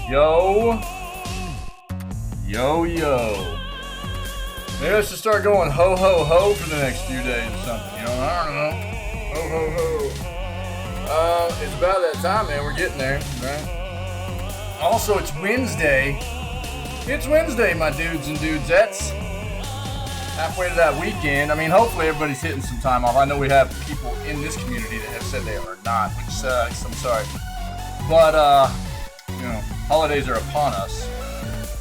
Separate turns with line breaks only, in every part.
Yo. Yo, yo. Maybe I should start going ho, ho, ho for the next few days or something. You know, I don't know. Ho, ho, ho. It's about that time, man. We're getting there, right? Also, it's Wednesday. It's Wednesday, my dudes and dudesettes. Halfway to that weekend. I mean, hopefully everybody's hitting some time off. I know we have people in this community that have said they are not, which sucks. I'm sorry. But, you know, holidays are upon us.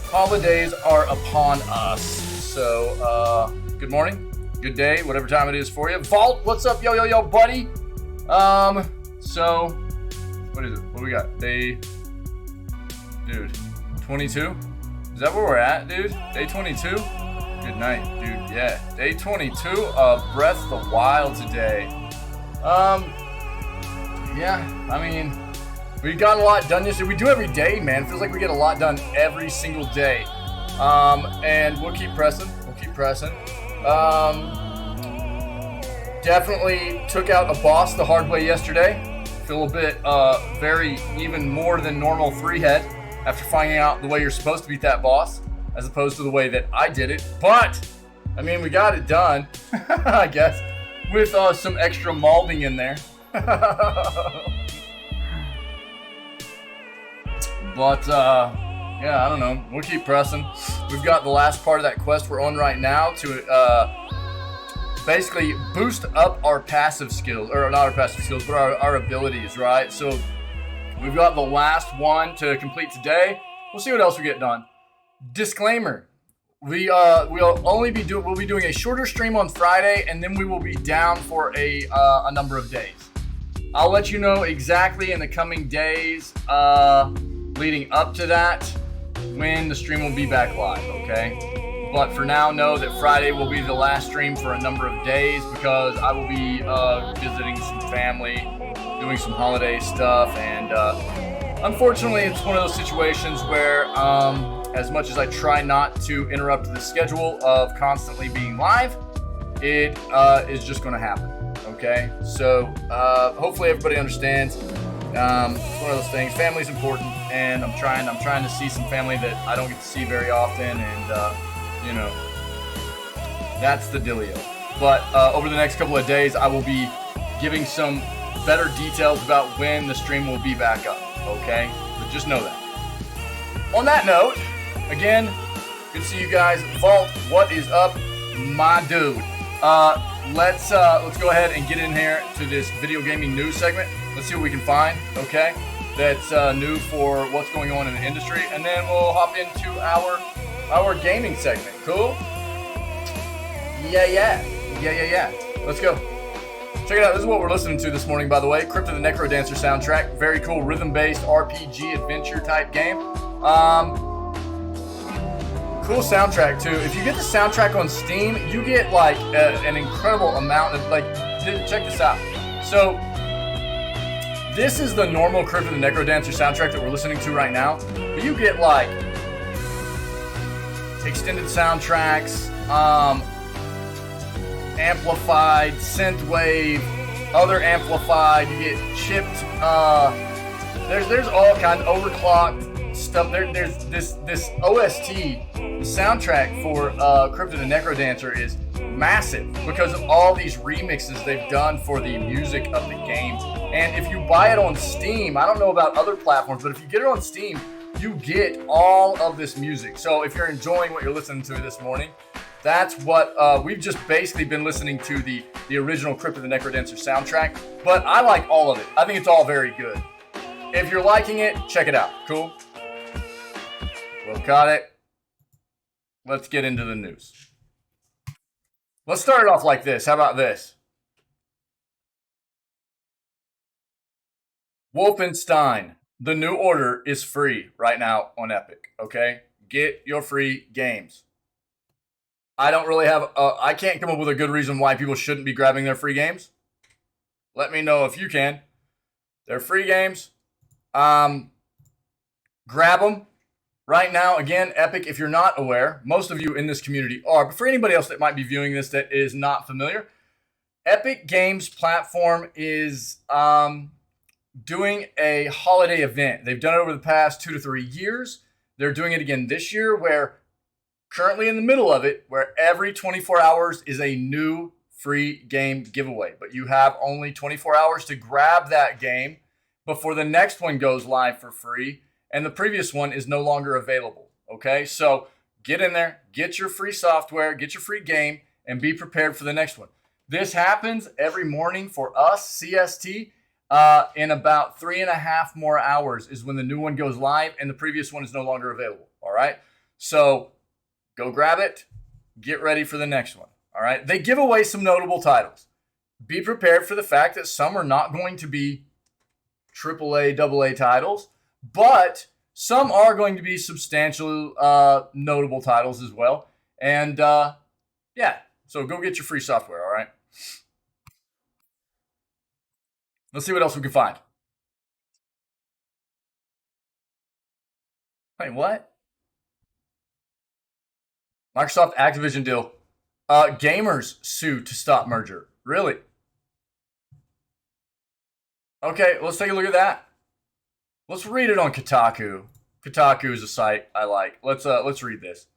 Holidays are upon us. So, good morning, good day, whatever time it is for you. Vault, what's up, yo, yo, yo, buddy? So, what is it? What do we got? Day, dude, 22? Is that where we're at, dude? Day 22? Good night, dude. Yeah, day 22 of Breath of the Wild today. Yeah, I mean, we got a lot done yesterday. We do every day, man. It feels like we get a lot done every single day. And we'll keep pressing. Definitely took out a boss the hard way yesterday. Feel a bit, very even more than normal three-head after finding out the way you're supposed to beat that boss, as opposed to the way that I did it. But, I mean, we got it done, I guess, with some extra malding in there. But, yeah, I don't know. We'll keep pressing. We've got the last part of that quest we're on right now to basically boost up our passive skills, or not our passive skills, but our abilities, right? So we've got the last one to complete today. We'll see what else we get done. Disclaimer: we'll be doing a shorter stream on Friday, and then we will be down for a number of days. I'll let you know exactly in the coming days, leading up to that, when the stream will be back live. Okay. But for now, know that Friday will be the last stream for a number of days because I will be visiting some family, doing some holiday stuff, and unfortunately, it's one of those situations where, as much as I try not to interrupt the schedule of constantly being live, it is just going to happen. Okay, so hopefully everybody understands. It's one of those things. Family's important, and I'm trying to see some family that I don't get to see very often, and you know, that's the dealio. But over the next couple of days, I will be giving some better details about when the stream will be back up, okay? But just know that. On that note, again, good to see you guys. Vault, what is up, my dude? Let's go ahead and get in here to this video gaming news segment. Let's see what we can find, okay? That's new for what's going on in the industry, and then we'll hop into our gaming segment. Cool? Yeah. Let's go. Check it out. This is what we're listening to this morning, by the way. Crypt of the Necrodancer soundtrack. Very cool rhythm-based RPG adventure type game. Cool soundtrack too. If you get the soundtrack on Steam, you get like an incredible amount of check this out. So this is the normal Crypt of the Necrodancer soundtrack that we're listening to right now. But you get like extended soundtracks, amplified, synthwave, other amplified. You get chipped. There's all kinds of overclocked stuff. There's this OST soundtrack for Crypt of the Necrodancer is massive because of all these remixes they've done for the music of the game. And if you buy it on Steam, I don't know about other platforms, but if you get it on Steam, you get all of this music. So if you're enjoying what you're listening to this morning, that's what we've just basically been listening to the original Crypt of the Necrodancer soundtrack. But I like all of it. I think it's all very good. If you're liking it, check it out. Cool? Well, got it. Let's get into the news. Let's start it off like this. How about this? Wolfenstein: The New Order is free right now on Epic, okay? Get your free games. I don't really have, I can't come up with a good reason why people shouldn't be grabbing their free games. Let me know if you can. They're free games. Grab them. Right now, again, Epic, if you're not aware, most of you in this community are, but for anybody else that might be viewing this that is not familiar, Epic Games platform is doing a holiday event. They've done it over the past 2 to 3 years. They're doing it again this year, where currently in the middle of it, where every 24 hours is a new free game giveaway. But you have only 24 hours to grab that game before the next one goes live for free, and the previous one is no longer available. Okay, so get in there, get your free software, get your free game, and be prepared for the next one. This happens every morning for us, CST. In about 3.5 more hours is when the new one goes live and the previous one is no longer available. All right, so go grab it, get ready for the next one. All right, they give away some notable titles. Be prepared for the fact that some are not going to be AAA, AA titles, but some are going to be substantial, notable titles as well. And yeah, so go get your free software. All right. Let's see what else we can find. Wait, what? Microsoft Activision deal. Gamers sue to stop merger. Really? Okay, let's take a look at that. Let's read it on Kotaku. Kotaku is a site I like. Let's read this.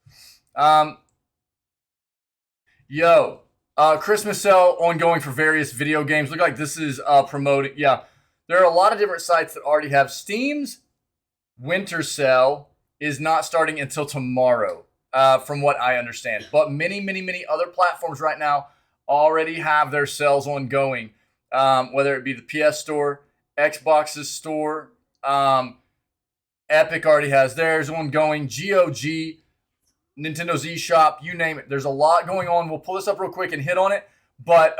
Christmas sale ongoing for various video games. Look like this is promoting. Yeah, there are a lot of different sites that already have. Steam's winter sale is not starting until tomorrow, from what I understand. But many other platforms right now already have their sales ongoing, whether it be the PS Store, Xbox's store, Epic already has theirs ongoing, GOG, Nintendo's eShop, you name it. There's a lot going on. We'll pull this up real quick and hit on it. But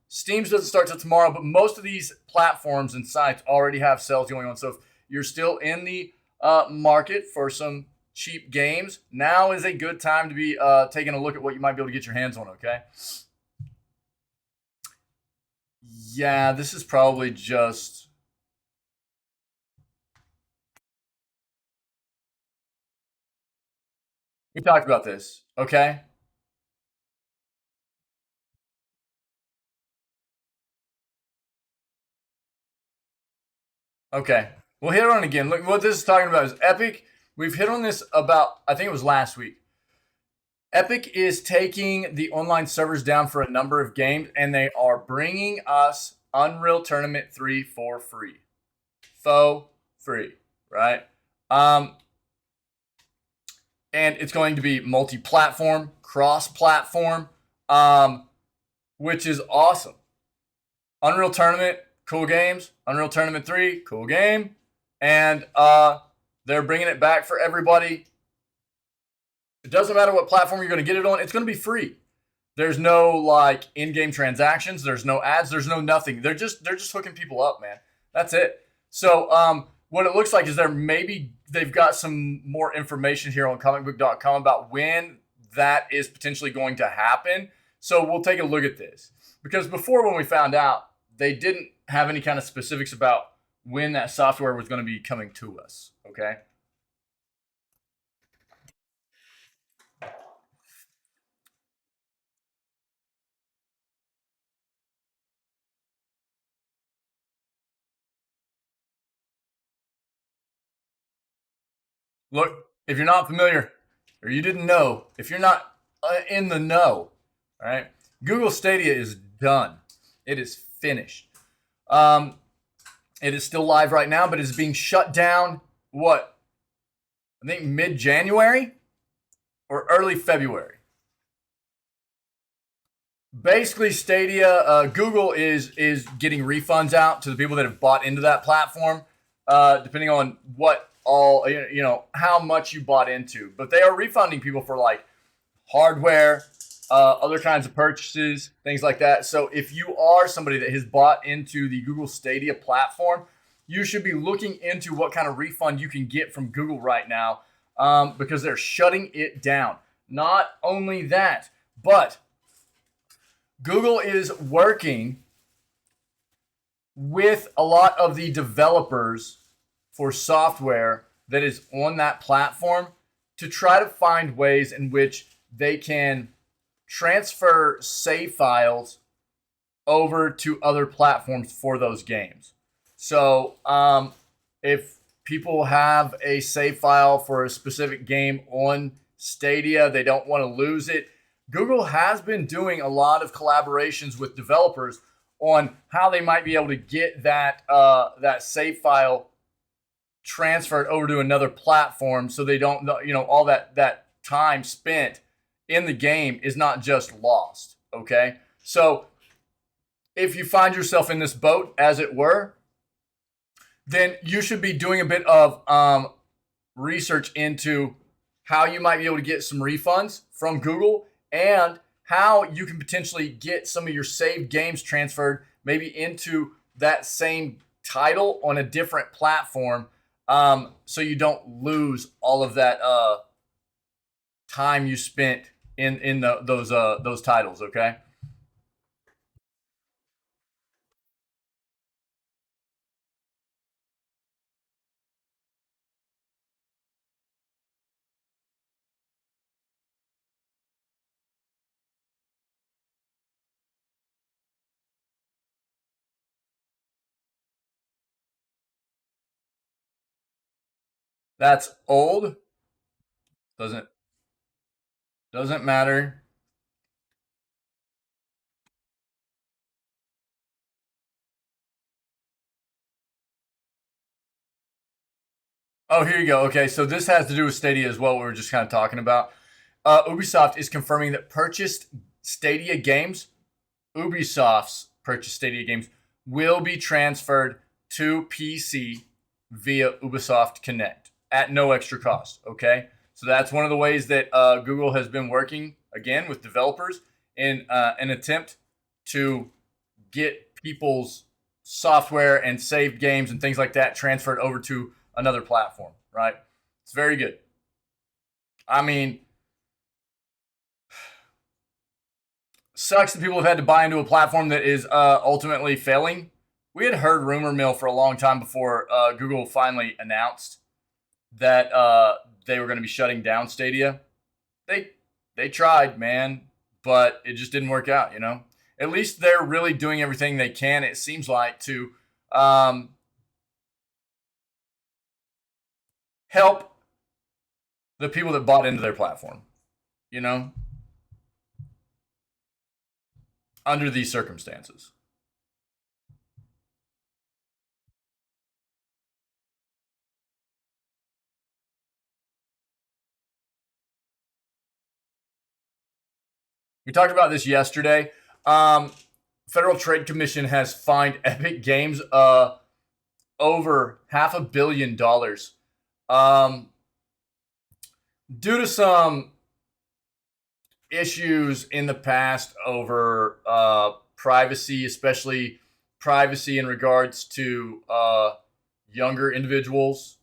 Steam's doesn't start till tomorrow, but most of these platforms and sites already have sales going on. So if you're still in the market for some cheap games, now is a good time to be taking a look at what you might be able to get your hands on, okay? Yeah, this is probably just... We talked about this, okay? Okay. We'll hit on it again. Look, what this is talking about is Epic. We've hit on this about, I think it was last week. Epic is taking the online servers down for a number of games, and they are bringing us Unreal Tournament 3 for free. Faux free, right? And it's going to be multi-platform, cross-platform, which is awesome. Unreal Tournament, cool games. Unreal Tournament 3, cool game. And they're bringing it back for everybody. It doesn't matter what platform you're going to get it on. It's going to be free. There's no like in-game transactions. There's no ads. There's no nothing. They're just hooking people up, man. That's it. So what it looks like is they've got some more information here on comicbook.com about when that is potentially going to happen. So we'll take a look at this. Because before, when we found out, they didn't have any kind of specifics about when that software was going to be coming to us, okay? Look, if you're not familiar or you didn't know, if you're not in the know, all right, Google Stadia is done. It is finished. It is still live right now, but it's being shut down, what? I think mid-January or early February. Basically, Stadia, Google is getting refunds out to the people that have bought into that platform, depending on what all, how much you bought into. But they are refunding people for like hardware, other kinds of purchases, things like that. So if you are somebody that has bought into the Google Stadia platform, you should be looking into what kind of refund you can get from Google right now, because they're shutting it down. Not only that, but Google is working with a lot of the developers for software that is on that platform to try to find ways in which they can transfer save files over to other platforms for those games. So if people have a save file for a specific game on Stadia, they don't want to lose it. Google has been doing a lot of collaborations with developers on how they might be able to get that save file transferred over to another platform, so they don't, all that time spent in the game is not just lost. Okay, so if you find yourself in this boat, as it were, then you should be doing a bit of research into how you might be able to get some refunds from Google, and how you can potentially get some of your saved games transferred maybe into that same title on a different platform, so you don't lose all of that time you spent in those titles. Okay. That's old. Doesn't doesn't matter. Oh, here you go. Okay, so this has to do with Stadia as well. What we were just kind of talking about. Ubisoft is confirming that Stadia games, Ubisoft's purchased Stadia games, will be transferred to PC via Ubisoft Connect at no extra cost. Okay, so that's one of the ways that Google has been working again with developers in an attempt to get people's software and saved games and things like that transferred over to another platform, right? It's very good. I mean, sucks that people have had to buy into a platform that is ultimately failing. We had heard rumor mill for a long time before Google finally announced that they were going to be shutting down Stadia. They they tried, man, but it just didn't work out. At least they're really doing everything they can. It seems like to um, help the people that bought into their platform. You know, under these circumstances. We talked about this yesterday. Um, Federal Trade Commission has fined Epic Games over $500 million um, due to some issues in the past over privacy, especially privacy in regards to younger individuals,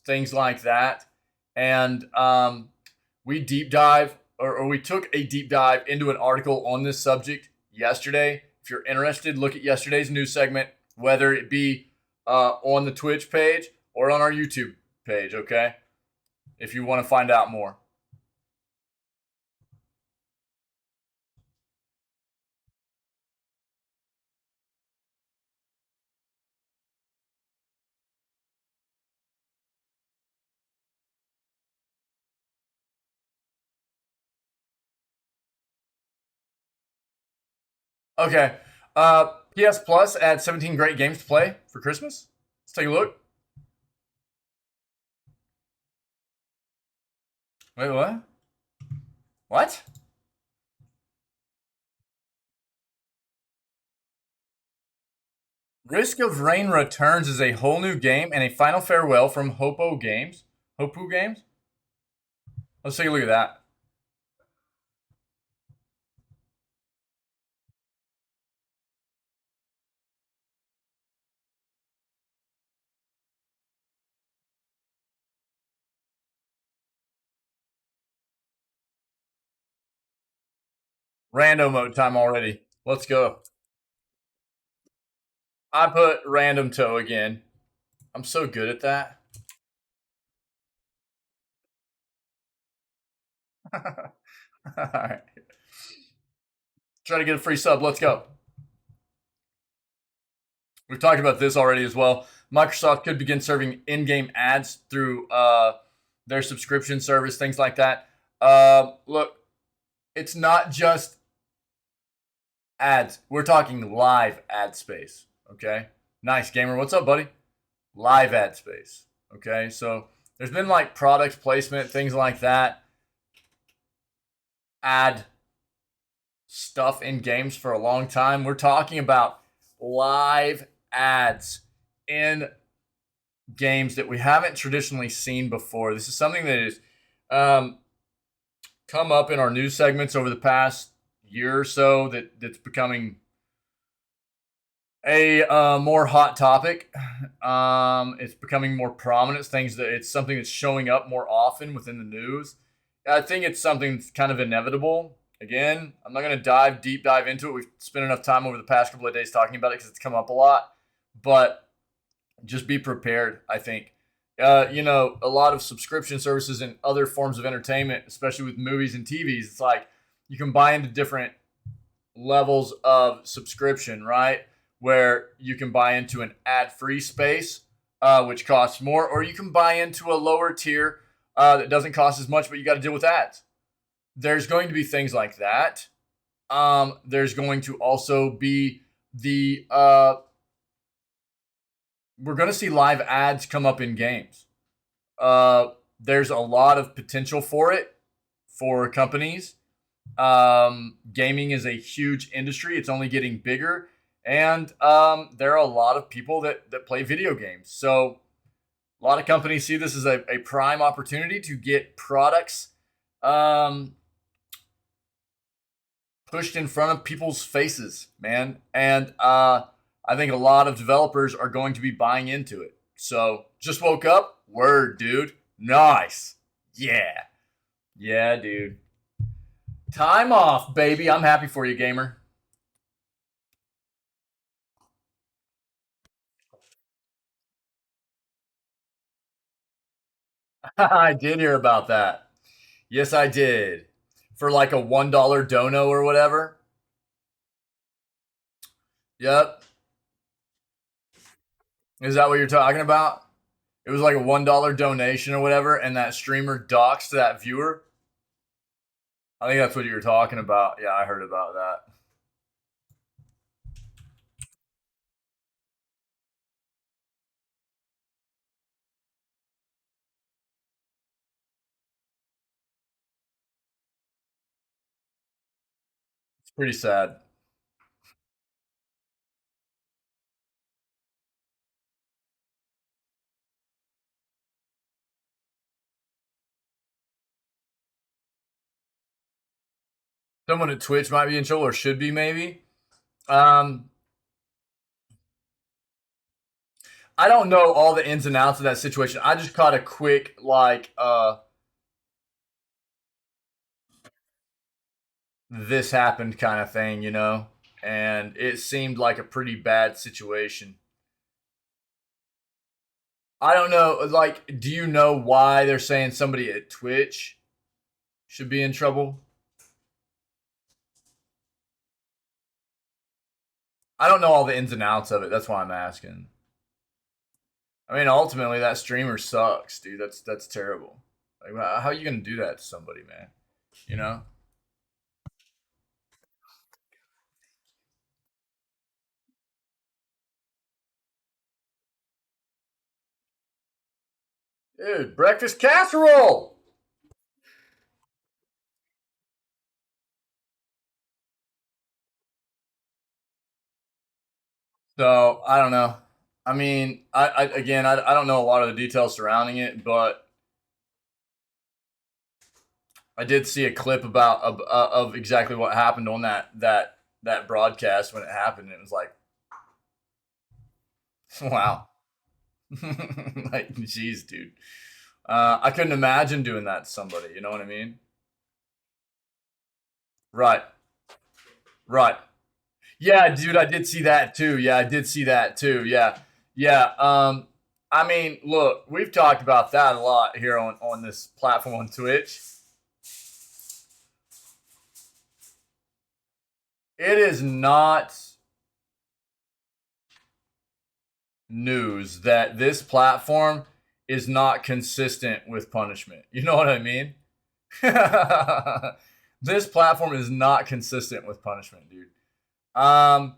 things like that. And we deep dive, or we took a deep dive into an article on this subject yesterday. If you're interested, look at yesterday's news segment, whether it be on the Twitch page or on our YouTube page, okay? If you want to find out more. Okay. PS Plus adds 17 great games to play for Christmas. Let's take a look. Wait, what? What? Risk of Rain Returns is a whole new game and a final farewell from Hopo Games. Hopu Games? Let's take a look at that. Random mode time already. Let's go. I put random toe again. I'm so good at that. All right. Try to get a free sub. Let's go. We've talked about this already as well. Microsoft could begin serving in-game ads through their subscription service, things like that. Look, it's not just ads. We're talking live ad space. Okay, nice gamer. What's up, buddy? Live ad space. Okay, so there's been like product placement, things like that. Ad stuff in games for a long time. We're talking about live ads in games that we haven't traditionally seen before. This is something that has come up in our news segments over the past year or so that's becoming a more hot topic. It's becoming more prominent. It's something that's showing up more often within the news. I think it's something that's kind of inevitable. Again, I'm not going to deep dive into it. We've spent enough time over the past couple of days talking about it because it's come up a lot. But just be prepared, I think. A lot of subscription services and other forms of entertainment, especially with movies and TVs, it's like you can buy into different levels of subscription, right? Where you can buy into an ad-free space, which costs more, or you can buy into a lower tier that doesn't cost as much, but you got to deal with ads. There's going to be things like that. There's going to also be the we're going to see live ads come up in games. There's a lot of potential for it for companies. Gaming is a huge industry. It's only getting bigger. And there are a lot of people that play video games. So a lot of companies see this as a prime opportunity to get products pushed in front of people's faces, man. And I think a lot of developers are going to be buying into it. So just woke up. Word, dude. Nice. Yeah. Yeah, dude. Time off, baby. I'm happy for you, gamer. I did hear about that. Yes, I did. For like a $1 dono or whatever. Yep. Is that what you're talking about? It was like a $1 donation or whatever, and that streamer docks to that viewer. I think that's what you were talking about. Yeah, I heard about that. It's pretty sad. Someone at Twitch might be in trouble or should be, maybe. Um, I don't know all the ins and outs of that situation. I just caught a quick this happened kind of thing, and it seemed like a pretty bad situation. I don't know, like, do you know why they're saying somebody at Twitch should be in trouble? I don't know all the ins and outs of it. That's why I'm asking. I mean, ultimately, that streamer sucks, dude. That's terrible. Like, how are you gonna do that to somebody, man? You know, dude. Breakfast casserole. So I don't know. I mean, I don't know a lot of the details surrounding it, but I did see a clip of exactly what happened on that broadcast when it happened. It was like, wow, like, jeez, dude. I couldn't imagine doing that to somebody. You know what I mean? Right, right. Yeah, dude, I did see that too. Yeah, I did see that too. Yeah, yeah. I mean, look, we've talked about that a lot here on this platform on Twitch. It is not news that this platform is not consistent with punishment. You know what I mean? This platform is not consistent with punishment, dude. Um,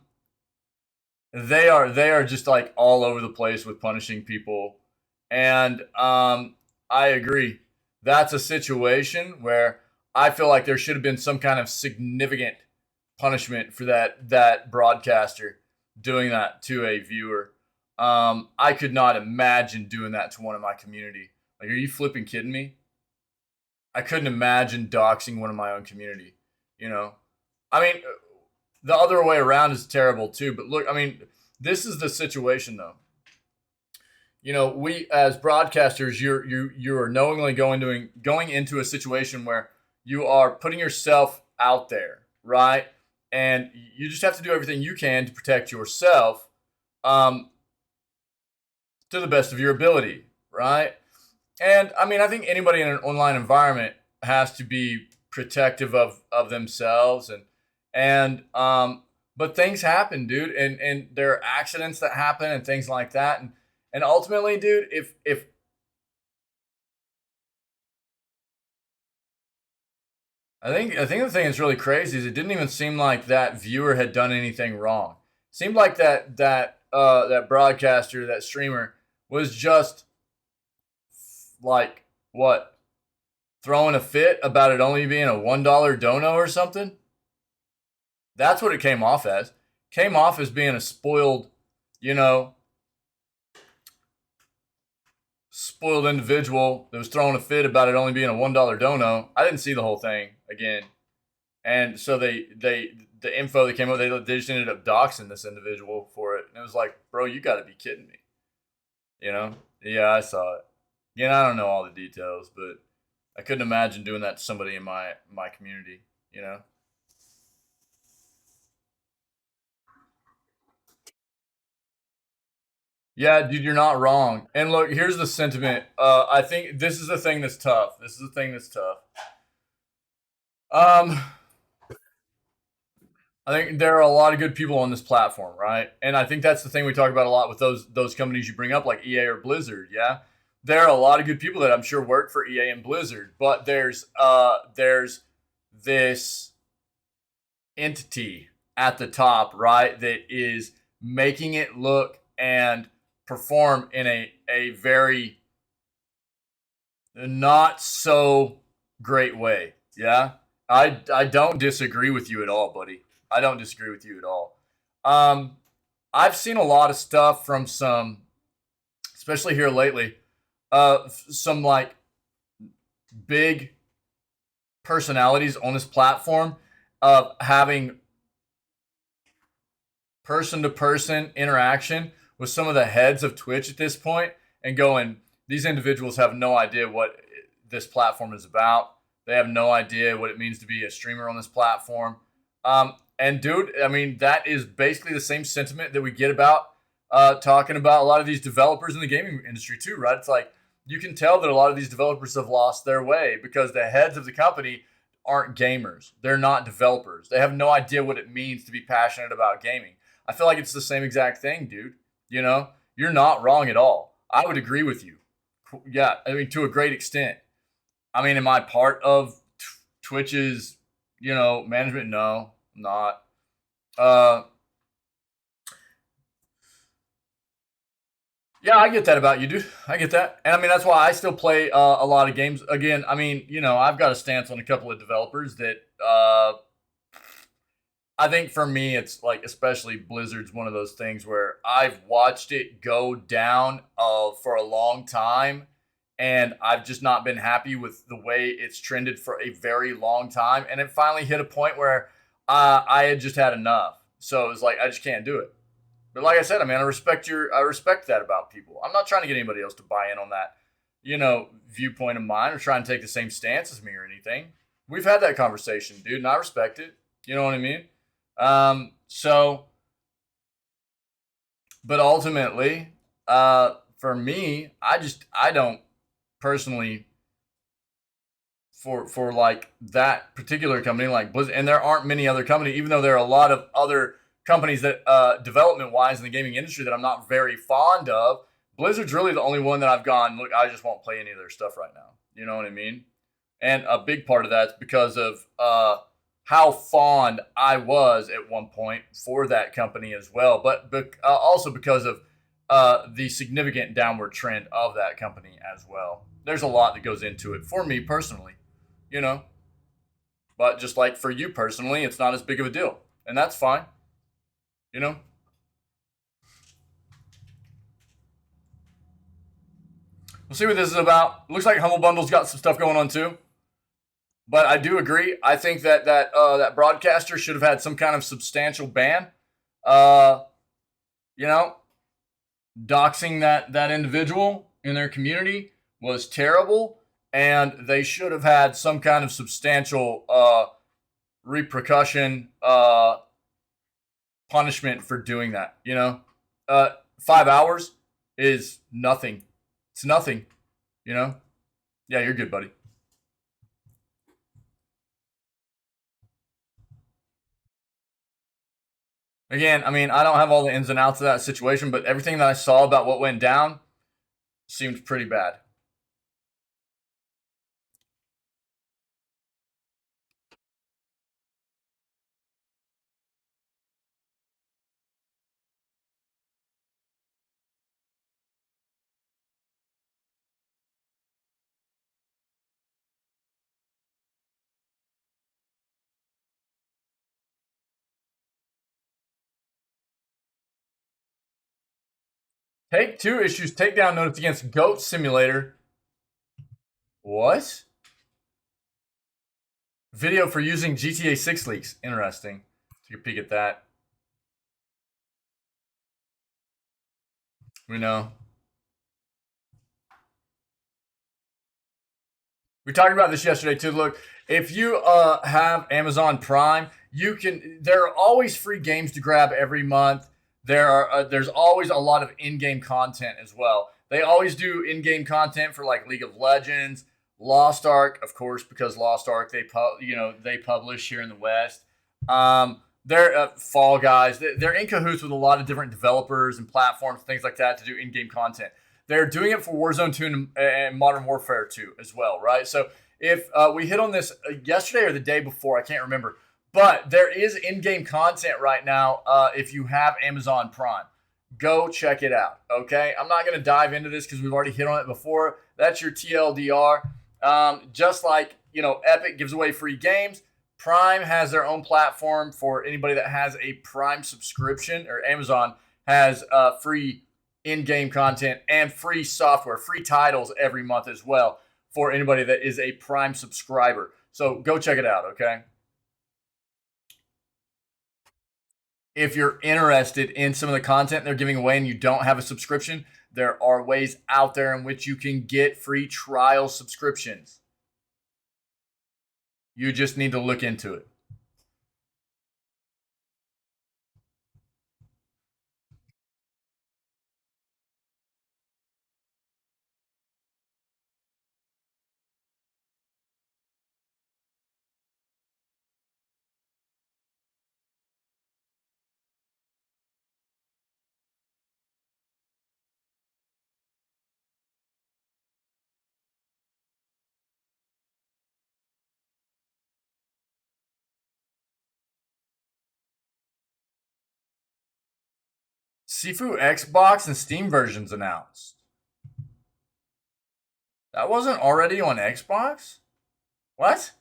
they are just like all over the place with punishing people, and I agree. That's a situation where I feel like there should have been some kind of significant punishment for that broadcaster doing that to a viewer. I could not imagine doing that to one of my community. Like, are you flipping kidding me? I couldn't imagine doxing one of my own community. You know, I mean, the other way around is terrible too. But look, I mean, this is the situation though. You know, we as broadcasters, you are knowingly going into a situation where you are putting yourself out there, right? And you just have to do everything you can to protect yourself, um, to the best of your ability, right? And I mean, I think anybody in an online environment has to be protective of themselves, and but things happen, dude, and there are accidents that happen and things like that, and ultimately, dude, if I think the thing that's really crazy is it didn't even seem like that viewer had done anything wrong. Seemed like that broadcaster, that streamer, was just like what, throwing a fit about it only being a $1 dono or something. That's what it came off as. Came off as being a spoiled, you know, spoiled individual that was throwing a fit about it only being a $1 dono. I didn't see the whole thing again, and so the info that came up, they just ended up doxing this individual for it, and it was like, bro, you got to be kidding me, you know? Yeah, I saw it. Again, I don't know all the details, but I couldn't imagine doing that to somebody in my community, you know? Yeah, dude, you're not wrong. And look, here's the sentiment. I think this is the thing that's tough. This is the thing that's tough. Um, I think there are a lot of good people on this platform, right? And I think that's the thing we talk about a lot with those companies you bring up, like EA or Blizzard. Yeah, there are a lot of good people that I'm sure work for EA and Blizzard, but there's this entity at the top, right, that is making it look and perform in a very not so great way. Yeah, I don't disagree with you at all, buddy. I don't disagree with you at all. Um, I've seen a lot of stuff from some, especially here lately, some like big personalities on this platform of having person to person interaction with some of the heads of Twitch at this point and going, these individuals have no idea what this platform is about. They have no idea what it means to be a streamer on this platform. And dude, I mean, that is basically the same sentiment that we get about talking about a lot of these developers in the gaming industry too, right? It's like you can tell that a lot of these developers have lost their way because the heads of the company aren't gamers. They're not developers. They have no idea what it means to be passionate about gaming. I feel like it's the same exact thing, dude. You know, you're not wrong at all. I would agree with you. Yeah, I mean, to a great extent. I mean, am I part of Twitch's, management? No, I'm not. Uh, yeah, I get that about you, dude. I get that, and I mean that's why I still play a lot of games. Again, I mean, I've got a stance on a couple of developers that I think for me, it's like, especially Blizzard's one of those things where I've watched it go down for a long time, and I've just not been happy with the way it's trended for a very long time. And it finally hit a point where I had just had enough. So it was like, I just can't do it. But like I said, I mean, I respect that about people. I'm not trying to get anybody else to buy in on that, viewpoint of mine or try and take the same stance as me or anything. We've had that conversation, dude, and I respect it. You know what I mean? So, but ultimately, for me, I don't personally for like that particular company like Blizzard, and there aren't many other companies, even though there are a lot of other companies that development-wise in the gaming industry that I'm not very fond of, Blizzard's really the only one that I've gone, look, I just won't play any of their stuff right now. You know what I mean? And a big part of that's because of how fond I was at one point for that company as well, but also because of the significant downward trend of that company as well. There's a lot that goes into it for me personally, you know. But just like for you personally, it's not as big of a deal, and that's fine, you know. We'll see what this is about. Looks like Humble Bundle's got some stuff going on too. But I do agree. I think that broadcaster should have had some kind of substantial ban. You know, doxing that individual in their community was terrible, and they should have had some kind of substantial repercussion punishment for doing that. 5 hours is nothing. It's nothing. Yeah, you're good, buddy. Again, I mean, I don't have all the ins and outs of that situation, but everything that I saw about what went down seemed pretty bad. Take Two issues takedown notice against Goat Simulator. What? Video for using GTA 6 leaks. Interesting. Take a peek at that. We know. We talked about this yesterday too. Look, if you have Amazon Prime, there are always free games to grab every month. There's always a lot of in-game content as well. They always do in-game content for like League of Legends, Lost Ark, of course, because Lost Ark they publish here in the West. They're Fall Guys. They're in cahoots with a lot of different developers and platforms, things like that, to do in-game content. They're doing it for Warzone 2 and Modern Warfare 2 as well, right? So if we hit on this yesterday or the day before, I can't remember, but there is in-game content right now if you have Amazon Prime. Go check it out, okay? I'm not going to dive into this because we've already hit on it before. That's your TLDR. Just like, Epic gives away free games, Prime has their own platform for anybody that has a Prime subscription, or Amazon has free in-game content and free software, free titles every month as well for anybody that is a Prime subscriber. So go check it out, okay? If you're interested in some of the content they're giving away and you don't have a subscription, there are ways out there in which you can get free trial subscriptions. You just need to look into it. Sifu Xbox and Steam versions announced. That wasn't already on Xbox? What?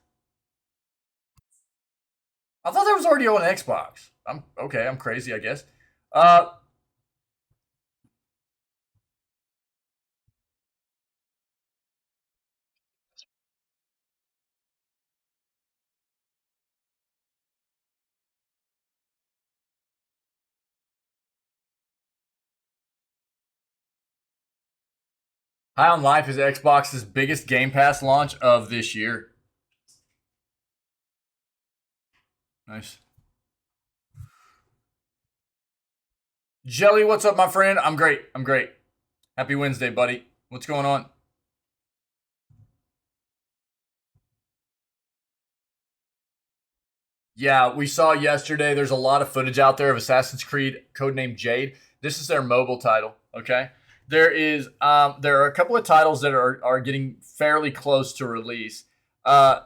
I thought that was already on Xbox. I'm crazy, I guess. High on Life is Xbox's biggest Game Pass launch of this year. Nice. Jelly, what's up, my friend? I'm great. Happy Wednesday, buddy. What's going on? Yeah, we saw yesterday. There's a lot of footage out there of Assassin's Creed codenamed Jade. This is their mobile title. Okay, there are a couple of titles that are getting fairly close to release. Uh,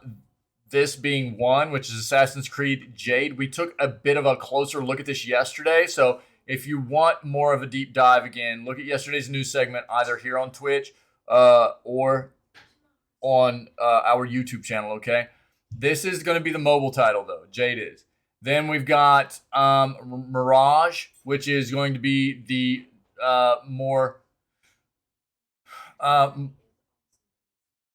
this being one, which is Assassin's Creed Jade. We took a bit of a closer look at this yesterday. So if you want more of a deep dive again, look at yesterday's news segment either here on Twitch or on our YouTube channel. Okay, this is going to be the mobile title though. Jade is. Then we've got Mirage, which is going to be the more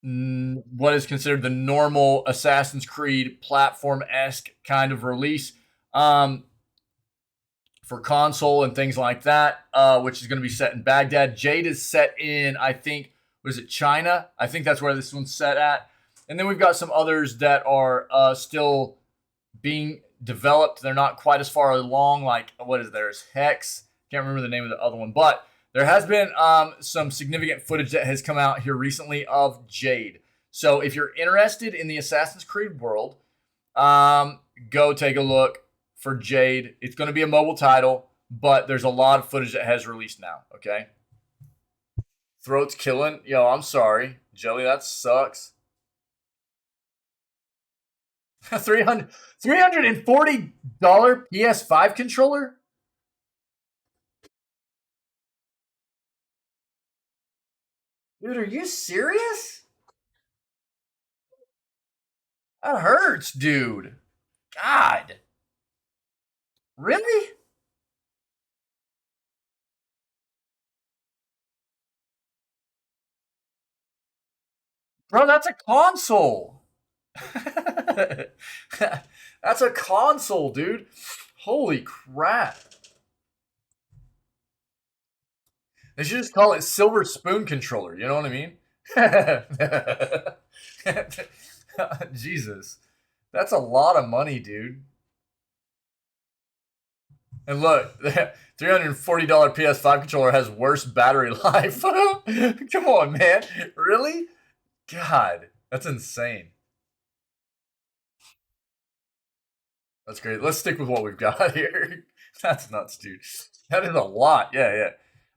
what is considered the normal Assassin's Creed platform-esque kind of release for console and things like that, which is going to be set in Baghdad. Jade is set in, I think, was it China? I think that's where this one's set at. And then we've got some others that are still being developed. They're not quite as far along. Like, what is there's Hex. Can't remember the name of the other one, but there has been some significant footage that has come out here recently of Jade. So if you're interested in the Assassin's Creed world, go take a look for Jade. It's going to be a mobile title, but there's a lot of footage that has released now, okay? Throat's killing. Yo, I'm sorry. Jelly, that sucks. $340 PS5 controller? Dude, are you serious? That hurts, dude. God. Really? Bro, that's a console. That's a console, dude. Holy crap. They should just call it Silver Spoon Controller. You know what I mean? Jesus. That's a lot of money, dude. And look, $340 PS5 controller has worse battery life. Come on, man. Really? God, that's insane. That's great. Let's stick with what we've got here. That's nuts, dude. That is a lot. Yeah, yeah.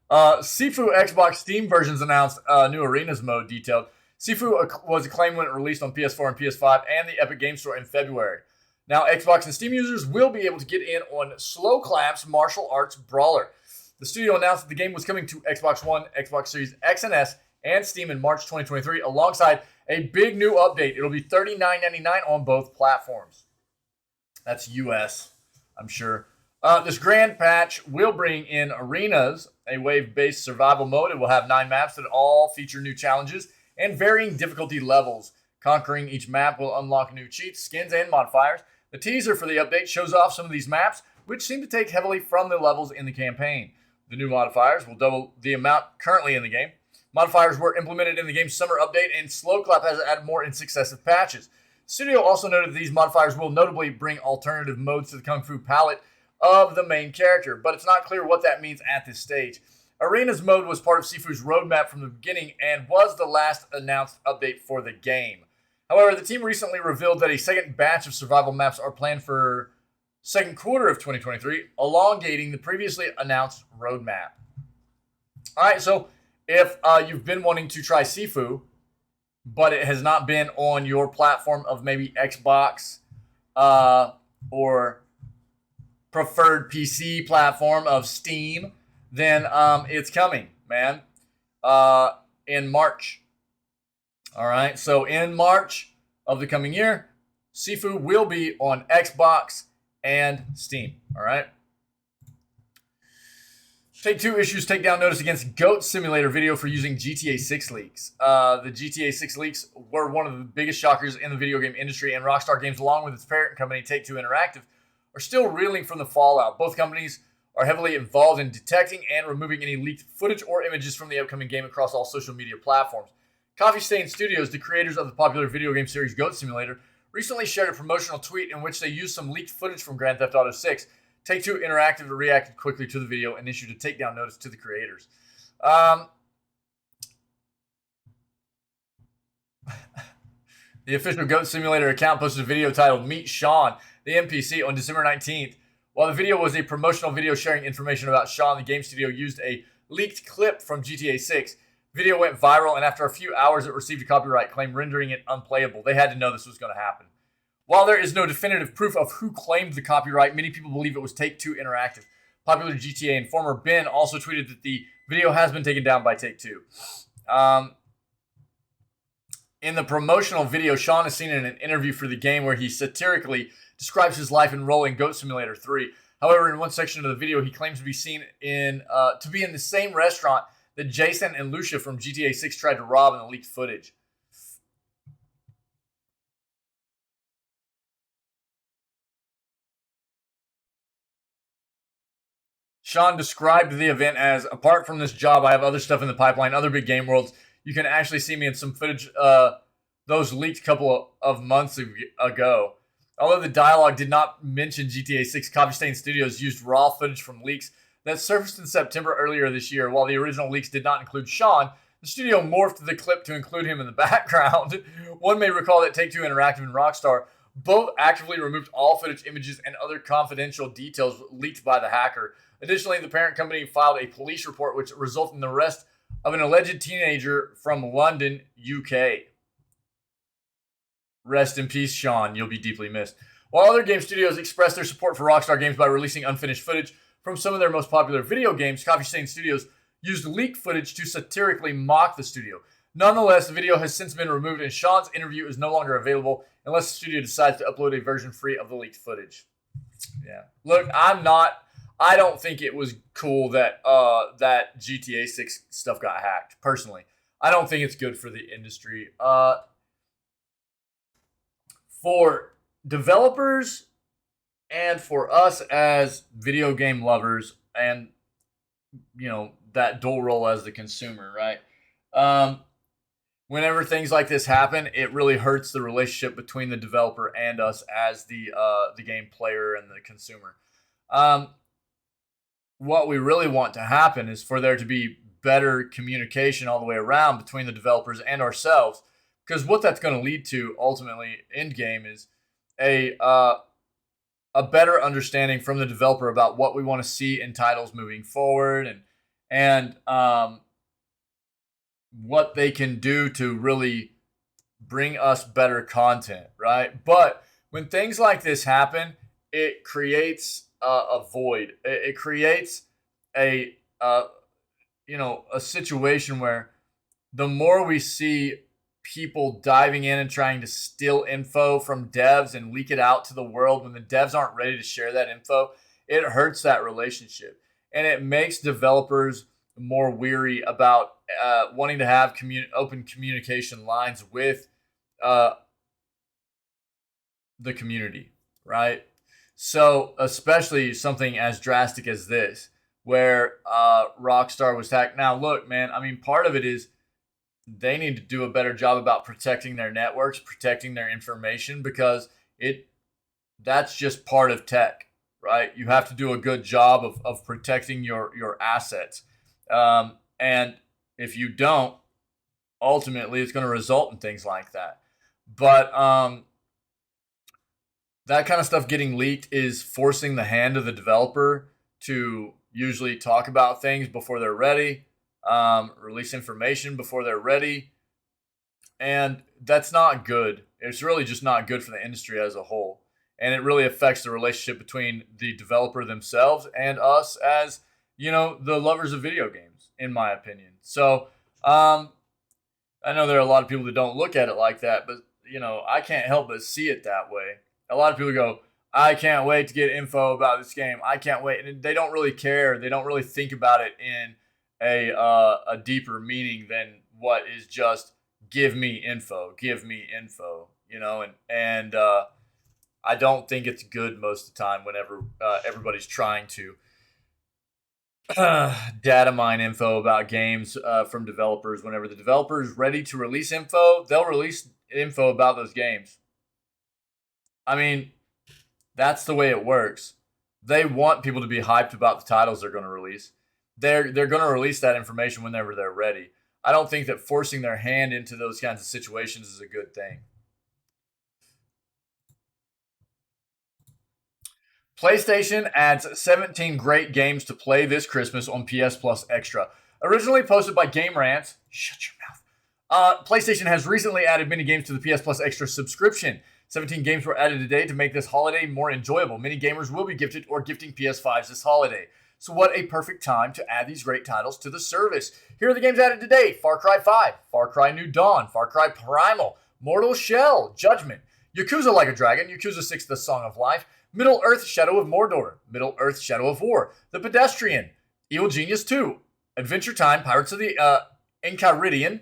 Sifu Xbox Steam versions announced new Arenas mode detailed. Sifu was acclaimed when it released on PS4 and PS5 and the Epic Game Store in February. Now, Xbox and Steam users will be able to get in on Slow Clap's martial arts brawler. The studio announced that the game was coming to Xbox One, Xbox Series X and S, and Steam in March 2023, alongside a big new update. It'll be $39.99 on both platforms. That's US, I'm sure. This grand patch will bring in Arenas, a wave-based survival mode. It will have 9 maps that all feature new challenges and varying difficulty levels. Conquering each map will unlock new cheats, skins, and modifiers. The teaser for the update shows off some of these maps, which seem to take heavily from the levels in the campaign. The new modifiers will double the amount currently in the game. Modifiers were implemented in the game's summer update, and Slowclap has added more in successive patches. The studio also noted that these modifiers will notably bring alternative modes to the Kung Fu palette of the main character, but it's not clear what that means at this stage. Arenas mode was part of Sifu's roadmap from the beginning and was the last announced update for the game. However, the team recently revealed that a second batch of survival maps are planned for second quarter of 2023, elongating the previously announced roadmap. All right, so if you've been wanting to try Sifu, but it has not been on your platform of maybe Xbox or preferred PC platform of Steam, then it's coming, man, in March. All right, so in March of the coming year, Sifu will be on Xbox and Steam. All right. Take-Two issues takedown notice against Goat Simulator video for using GTA 6 leaks. The GTA 6 leaks were one of the biggest shockers in the video game industry, and Rockstar Games, along with its parent company, Take-Two Interactive, are still reeling from the fallout. Both companies are heavily involved in detecting and removing any leaked footage or images from the upcoming game across all social media platforms. Coffee Stain Studios, the creators of the popular video game series Goat Simulator, recently shared a promotional tweet in which they used some leaked footage from Grand Theft Auto 6. Take-Two Interactive reacted quickly to the video and issued a takedown notice to the creators. The official Goat Simulator account posted a video titled Meet Sean, the NPC on December 19th. While the video was a promotional video sharing information about Sean, the game studio used a leaked clip from GTA 6. Video went viral, and after a few hours, it received a copyright claim, rendering it unplayable. They had to know this was going to happen. While there is no definitive proof of who claimed the copyright, many people believe it was Take-Two Interactive. Popular GTA informer Ben also tweeted that the video has been taken down by Take-Two. In the promotional video, Sean is seen in an interview for the game where he satirically describes his life in Rolling Goat Simulator 3. However, in one section of the video, he claims to be seen in the same restaurant that Jason and Lucia from GTA 6 tried to rob in the leaked footage. Sean described the event as, apart from this job, I have other stuff in the pipeline, other big game worlds. You can actually see me in some footage those leaked couple of months ago. Although the dialogue did not mention GTA 6, Coffee Stain Studios used raw footage from leaks that surfaced in September earlier this year. While the original leaks did not include Sean, the studio morphed the clip to include him in the background. One may recall that Take-Two Interactive and Rockstar both actively removed all footage, images, and other confidential details leaked by the hacker. Additionally, the parent company filed a police report which resulted in the arrest of an alleged teenager from London, UK. Rest in peace, Sean. You'll be deeply missed. While other game studios expressed their support for Rockstar Games by releasing unfinished footage from some of their most popular video games, Coffee Stain Studios used leaked footage to satirically mock the studio. Nonetheless, the video has since been removed, and Sean's interview is no longer available unless the studio decides to upload a version free of the leaked footage. Yeah. Look, I don't think it was cool that that GTA 6 stuff got hacked, personally. I don't think it's good for the industry. For developers and for us as video game lovers and, you know, that dual role as the consumer, right? Whenever things like this happen, it really hurts the relationship between the developer and us as the game player and the consumer. What we really want to happen is for there to be better communication all the way around between the developers and ourselves, because what that's going to lead to ultimately end game is a better understanding from the developer about what we want to see in titles moving forward and what they can do to really bring us better content, right? But when things like this happen, it creates a void. It creates a situation where the more we see people diving in and trying to steal info from devs and leak it out to the world when the devs aren't ready to share that info, it hurts that relationship. And it makes developers more weary about wanting to have open communication lines with the community, right? So especially something as drastic as this, where Rockstar was hacked. Now, look, man, I mean, part of it is they need to do a better job about protecting their networks, protecting their information, because that's just part of tech, right? You have to do a good job of protecting your assets. And if you don't, ultimately it's going to result in things like that. But that kind of stuff getting leaked is forcing the hand of the developer to usually talk about things before they're ready, release information before they're ready. And that's not good. It's really just not good for the industry as a whole. And it really affects the relationship between the developer themselves and us as, the lovers of video games, in my opinion. So, I know there are a lot of people that don't look at it like that, but, I can't help but see it that way. A lot of people go, I can't wait to get info about this game. I can't wait. And they don't really care. They don't really think about it in a deeper meaning than what is just give me info, and I don't think it's good most of the time whenever everybody's trying to data mine info about games from developers. Whenever the developer is ready to release info, they'll release info about those games. I mean, that's the way it works. They want people to be hyped about the titles they're going to release. They're going to release that information whenever they're ready. I don't think that forcing their hand into those kinds of situations is a good thing. PlayStation adds 17 great games to play this Christmas on PS Plus Extra. Originally posted by Game Rants, shut your mouth. PlayStation has recently added many games to the PS Plus Extra subscription. 17 games were added today to make this holiday more enjoyable. Many gamers will be gifted or gifting PS5s this holiday. So what a perfect time to add these great titles to the service. Here are the games added today: Far Cry 5, Far Cry New Dawn, Far Cry Primal, Mortal Shell, Judgment, Yakuza Like a Dragon, Yakuza 6 The Song of Life, Middle-earth Shadow of Mordor, Middle-earth Shadow of War, The Pedestrian, Evil Genius 2, Adventure Time, Pirates of the Enchiridion,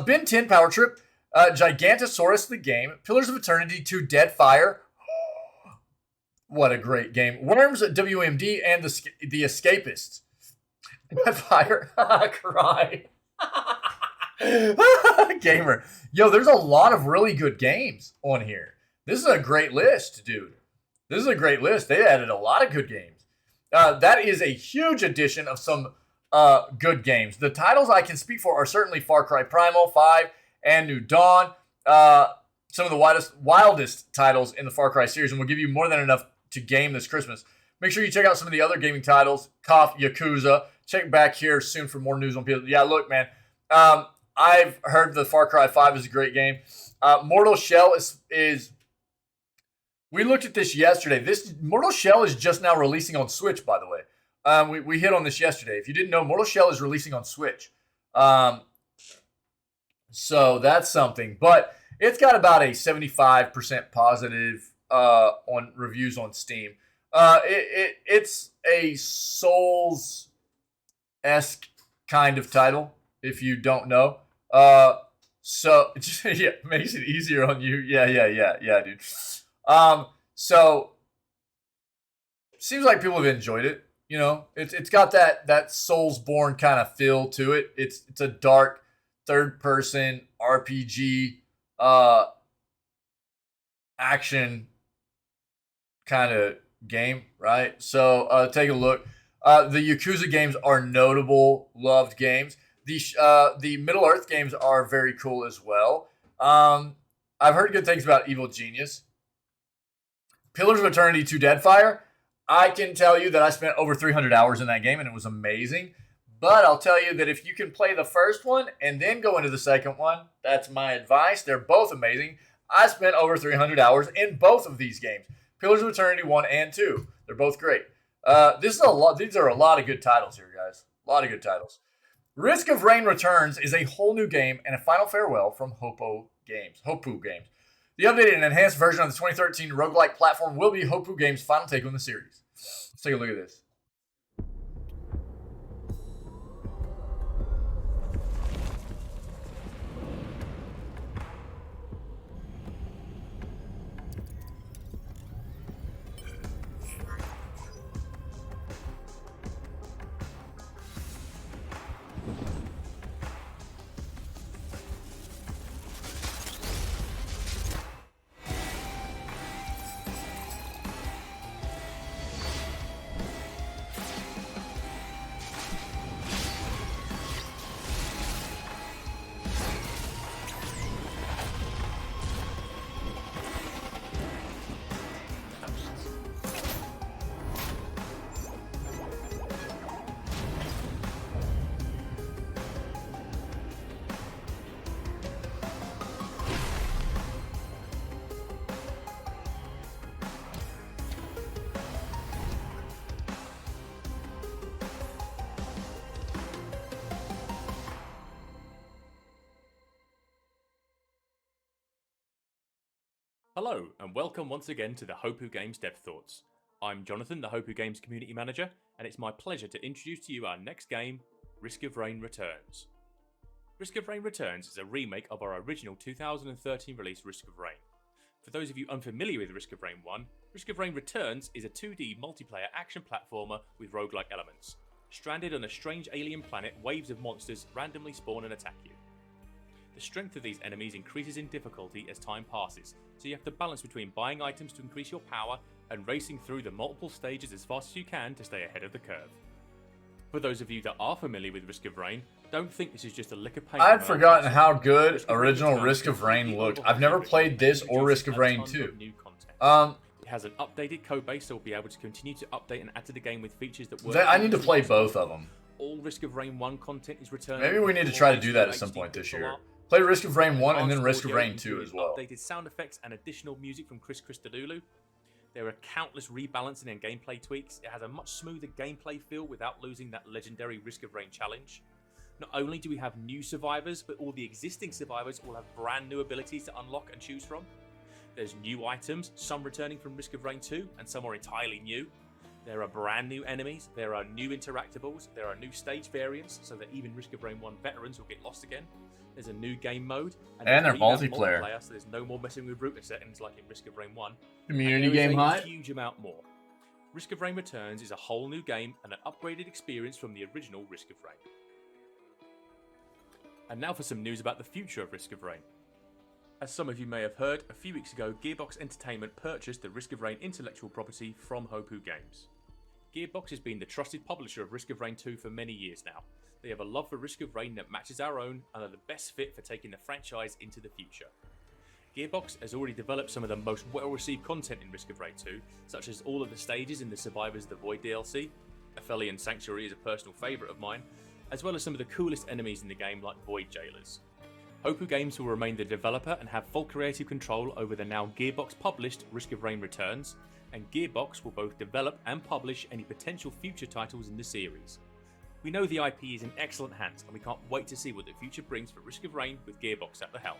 Ben 10 Power Trip, Gigantosaurus the Game, Pillars of Eternity 2 Deadfire. What a great game. Worms, WMD, and the Escapists. Deadfire. Cry. Gamer. Yo, there's a lot of really good games on here. This is a great list, dude. This is a great list. They added a lot of good games. That is a huge addition of some good games. The titles I can speak for are certainly Far Cry Primal 5 and New Dawn. Some of the wildest titles in the Far Cry series, and we'll give you more than enough to game this Christmas. Make sure you check out some of the other gaming titles. Cough, Yakuza. Check back here soon for more news on PS. Yeah, look, man. I've heard the Far Cry 5 is a great game. Mortal Shell is. We looked at this yesterday. This Mortal Shell is just now releasing on Switch, by the way. We hit on this yesterday. If you didn't know, Mortal Shell is releasing on Switch. So that's something. But it's got about a 75% positive on reviews on Steam. It's a Souls-esque kind of title, if you don't know. So yeah, makes it easier on you. Yeah, dude. So seems like people have enjoyed it. You know, it's got that Soulsborne kind of feel to it. It's a dark third-person RPG action kind of game, right? So take a look. The Yakuza games are notable, loved games. The Middle-earth games are very cool as well. I've heard good things about Evil Genius. Pillars of Eternity 2 Deadfire. I can tell you that I spent over 300 hours in that game, and it was amazing. But I'll tell you that if you can play the first one and then go into the second one, that's my advice. They're both amazing. I spent over 300 hours in both of these games. Pillars of Eternity 1 and 2. They're both great. These are a lot of good titles here, guys. A lot of good titles. Risk of Rain Returns is a whole new game and a final farewell from Hoppu Games. The updated and enhanced version of the 2013 roguelike platform will be Hoppu Games' final take on the series. Let's take a look at this.
Hello, and welcome once again to the Hoppu Games Dev Thoughts. I'm Jonathan, the Hoppu Games Community Manager, and it's my pleasure to introduce to you our next game, Risk of Rain Returns. Risk of Rain Returns is a remake of our original 2013 release Risk of Rain. For those of you unfamiliar with Risk of Rain 1, Risk of Rain Returns is a 2D multiplayer action platformer with roguelike elements. Stranded on a strange alien planet, waves of monsters randomly spawn and attack you. The strength of these enemies increases in difficulty as time passes, so you have to balance between buying items to increase your power and racing through the multiple stages as fast as you can to stay ahead of the curve. For those of you that are familiar with Risk of Rain, don't think this is just a lick of paint.
I'd forgotten how good original Risk of Rain looked. I've never played this or Risk of Rain 2.
It has an updated codebase, so we'll be able to continue to update and add to the game with features that work.
I need to play both of them.
All Risk of Rain 1 content is returned.
Maybe we need to try to do that at some point this year. Play Risk of Rain 1 and then Risk of Rain 2 as well.
Updated sound effects and additional music from Chris Christodoulou. There are countless rebalancing and gameplay tweaks. It has a much smoother gameplay feel without losing that legendary Risk of Rain challenge. Not only do we have new survivors, but all the existing survivors will have brand new abilities to unlock and choose from. There's new items, some returning from Risk of Rain 2, and some are entirely new. There are brand new enemies, there are new interactables, there are new stage variants, so that even Risk of Rain 1 veterans will get lost again. There's a new game mode,
and they're multiplayer,
so there's no more messing with router settings like in Risk of Rain 1.
Community game hype.
A huge amount more. Risk of Rain Returns is a whole new game and an upgraded experience from the original Risk of Rain. And now for some news about the future of Risk of Rain. As some of you may have heard, a few weeks ago Gearbox Entertainment purchased the Risk of Rain intellectual property from Hopu Games. Gearbox has been the trusted publisher of Risk of Rain 2 for many years now. They have a love for Risk of Rain that matches our own and are the best fit for taking the franchise into the future. Gearbox has already developed some of the most well-received content in Risk of Rain 2, such as all of the stages in the Survivors of the Void DLC. Aphelion Sanctuary is a personal favourite of mine, as well as some of the coolest enemies in the game like Void Jailers. Hopu Games will remain the developer and have full creative control over the now Gearbox published Risk of Rain Returns, and Gearbox will both develop and publish any potential future titles in the series. We know the IP is in excellent hands and we can't wait to see what the future brings for Risk of Rain with Gearbox at the helm.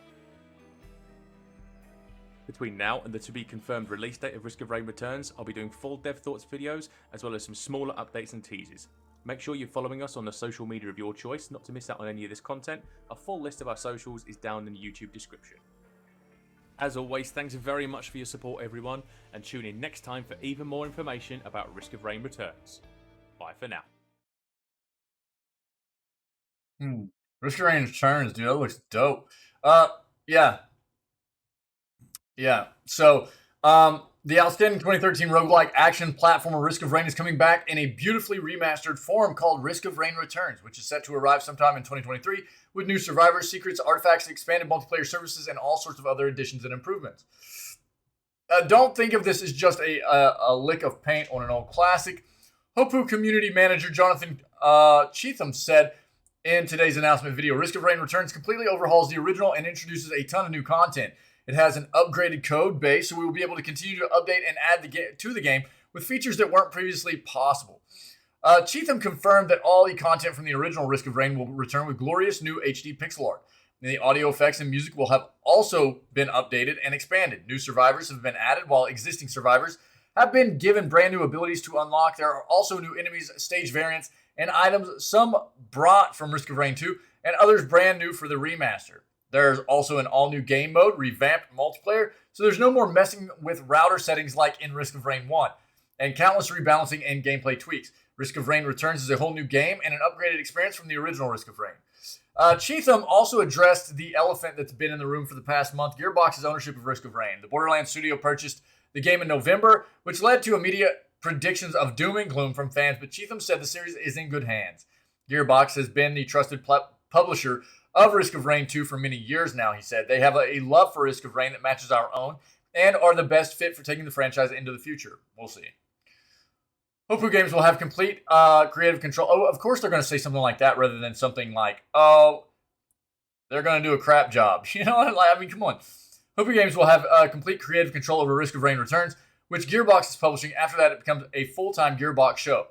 Between now and the to be confirmed release date of Risk of Rain Returns, I'll be doing full dev thoughts videos as well as some smaller updates and teasers. Make sure you're following us on the social media of your choice not to miss out on any of this content. A full list of our socials is down in the YouTube description. As always, thanks very much for your support everyone, and tune in next time for even more information about Risk of Rain Returns. Bye for now.
Risk of Rain Returns, dude, that looks dope. Yeah. So, the outstanding 2013 roguelike action platformer Risk of Rain is coming back in a beautifully remastered form called Risk of Rain Returns, which is set to arrive sometime in 2023 with new survivors, secrets, artifacts, expanded multiplayer services, and all sorts of other additions and improvements. Don't think of this as just a lick of paint on an old classic. Hopu community manager Jonathan Cheatham said in today's announcement video, Risk of Rain Returns completely overhauls the original and introduces a ton of new content. It has an upgraded code base, so we will be able to continue to update and add to the game with features that weren't previously possible. Cheatham confirmed that all the content from the original Risk of Rain will return with glorious new HD pixel art. The audio effects and music will have also been updated and expanded. New survivors have been added, while existing survivors have been given brand new abilities to unlock. There are also new enemies, stage variants, and items, some brought from Risk of Rain 2, and others brand new for the remaster. There's also an all-new game mode, revamped multiplayer, so there's no more messing with router settings like in Risk of Rain 1, and countless rebalancing and gameplay tweaks. Risk of Rain Returns is a whole new game and an upgraded experience from the original Risk of Rain. Cheatham also addressed the elephant that's been in the room for the past month, Gearbox's ownership of Risk of Rain. The Borderlands studio purchased the game in November, which led to immediate predictions of doom and gloom from fans, but Cheatham said the series is in good hands. Gearbox has been the trusted publisher of Risk of Rain 2 for many years now, he said. They have a love for Risk of Rain that matches our own and are the best fit for taking the franchise into the future. We'll see. Hopu Games will have complete creative control. Oh, of course they're going to say something like that rather than something like, oh, they're going to do a crap job. You know what? I mean, come on. Hopu Games will have complete creative control over Risk of Rain Returns, which Gearbox is publishing. After that, it becomes a full-time Gearbox show.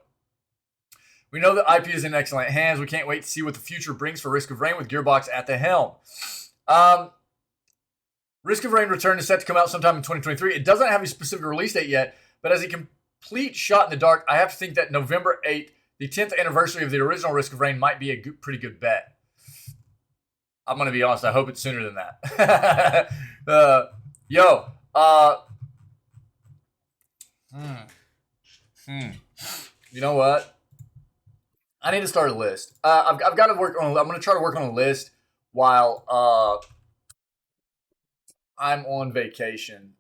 We know that IP is in excellent hands. We can't wait to see what the future brings for Risk of Rain with Gearbox at the helm. Risk of Rain Return is set to come out sometime in 2023. It doesn't have a specific release date yet, but as a complete shot in the dark, I have to think that November 8th, the 10th anniversary of the original Risk of Rain, might be a pretty good bet. I'm going to be honest. I hope it's sooner than that. You know what? I need to start a list. I've got to work on. I'm going to try to work on a list while I'm on vacation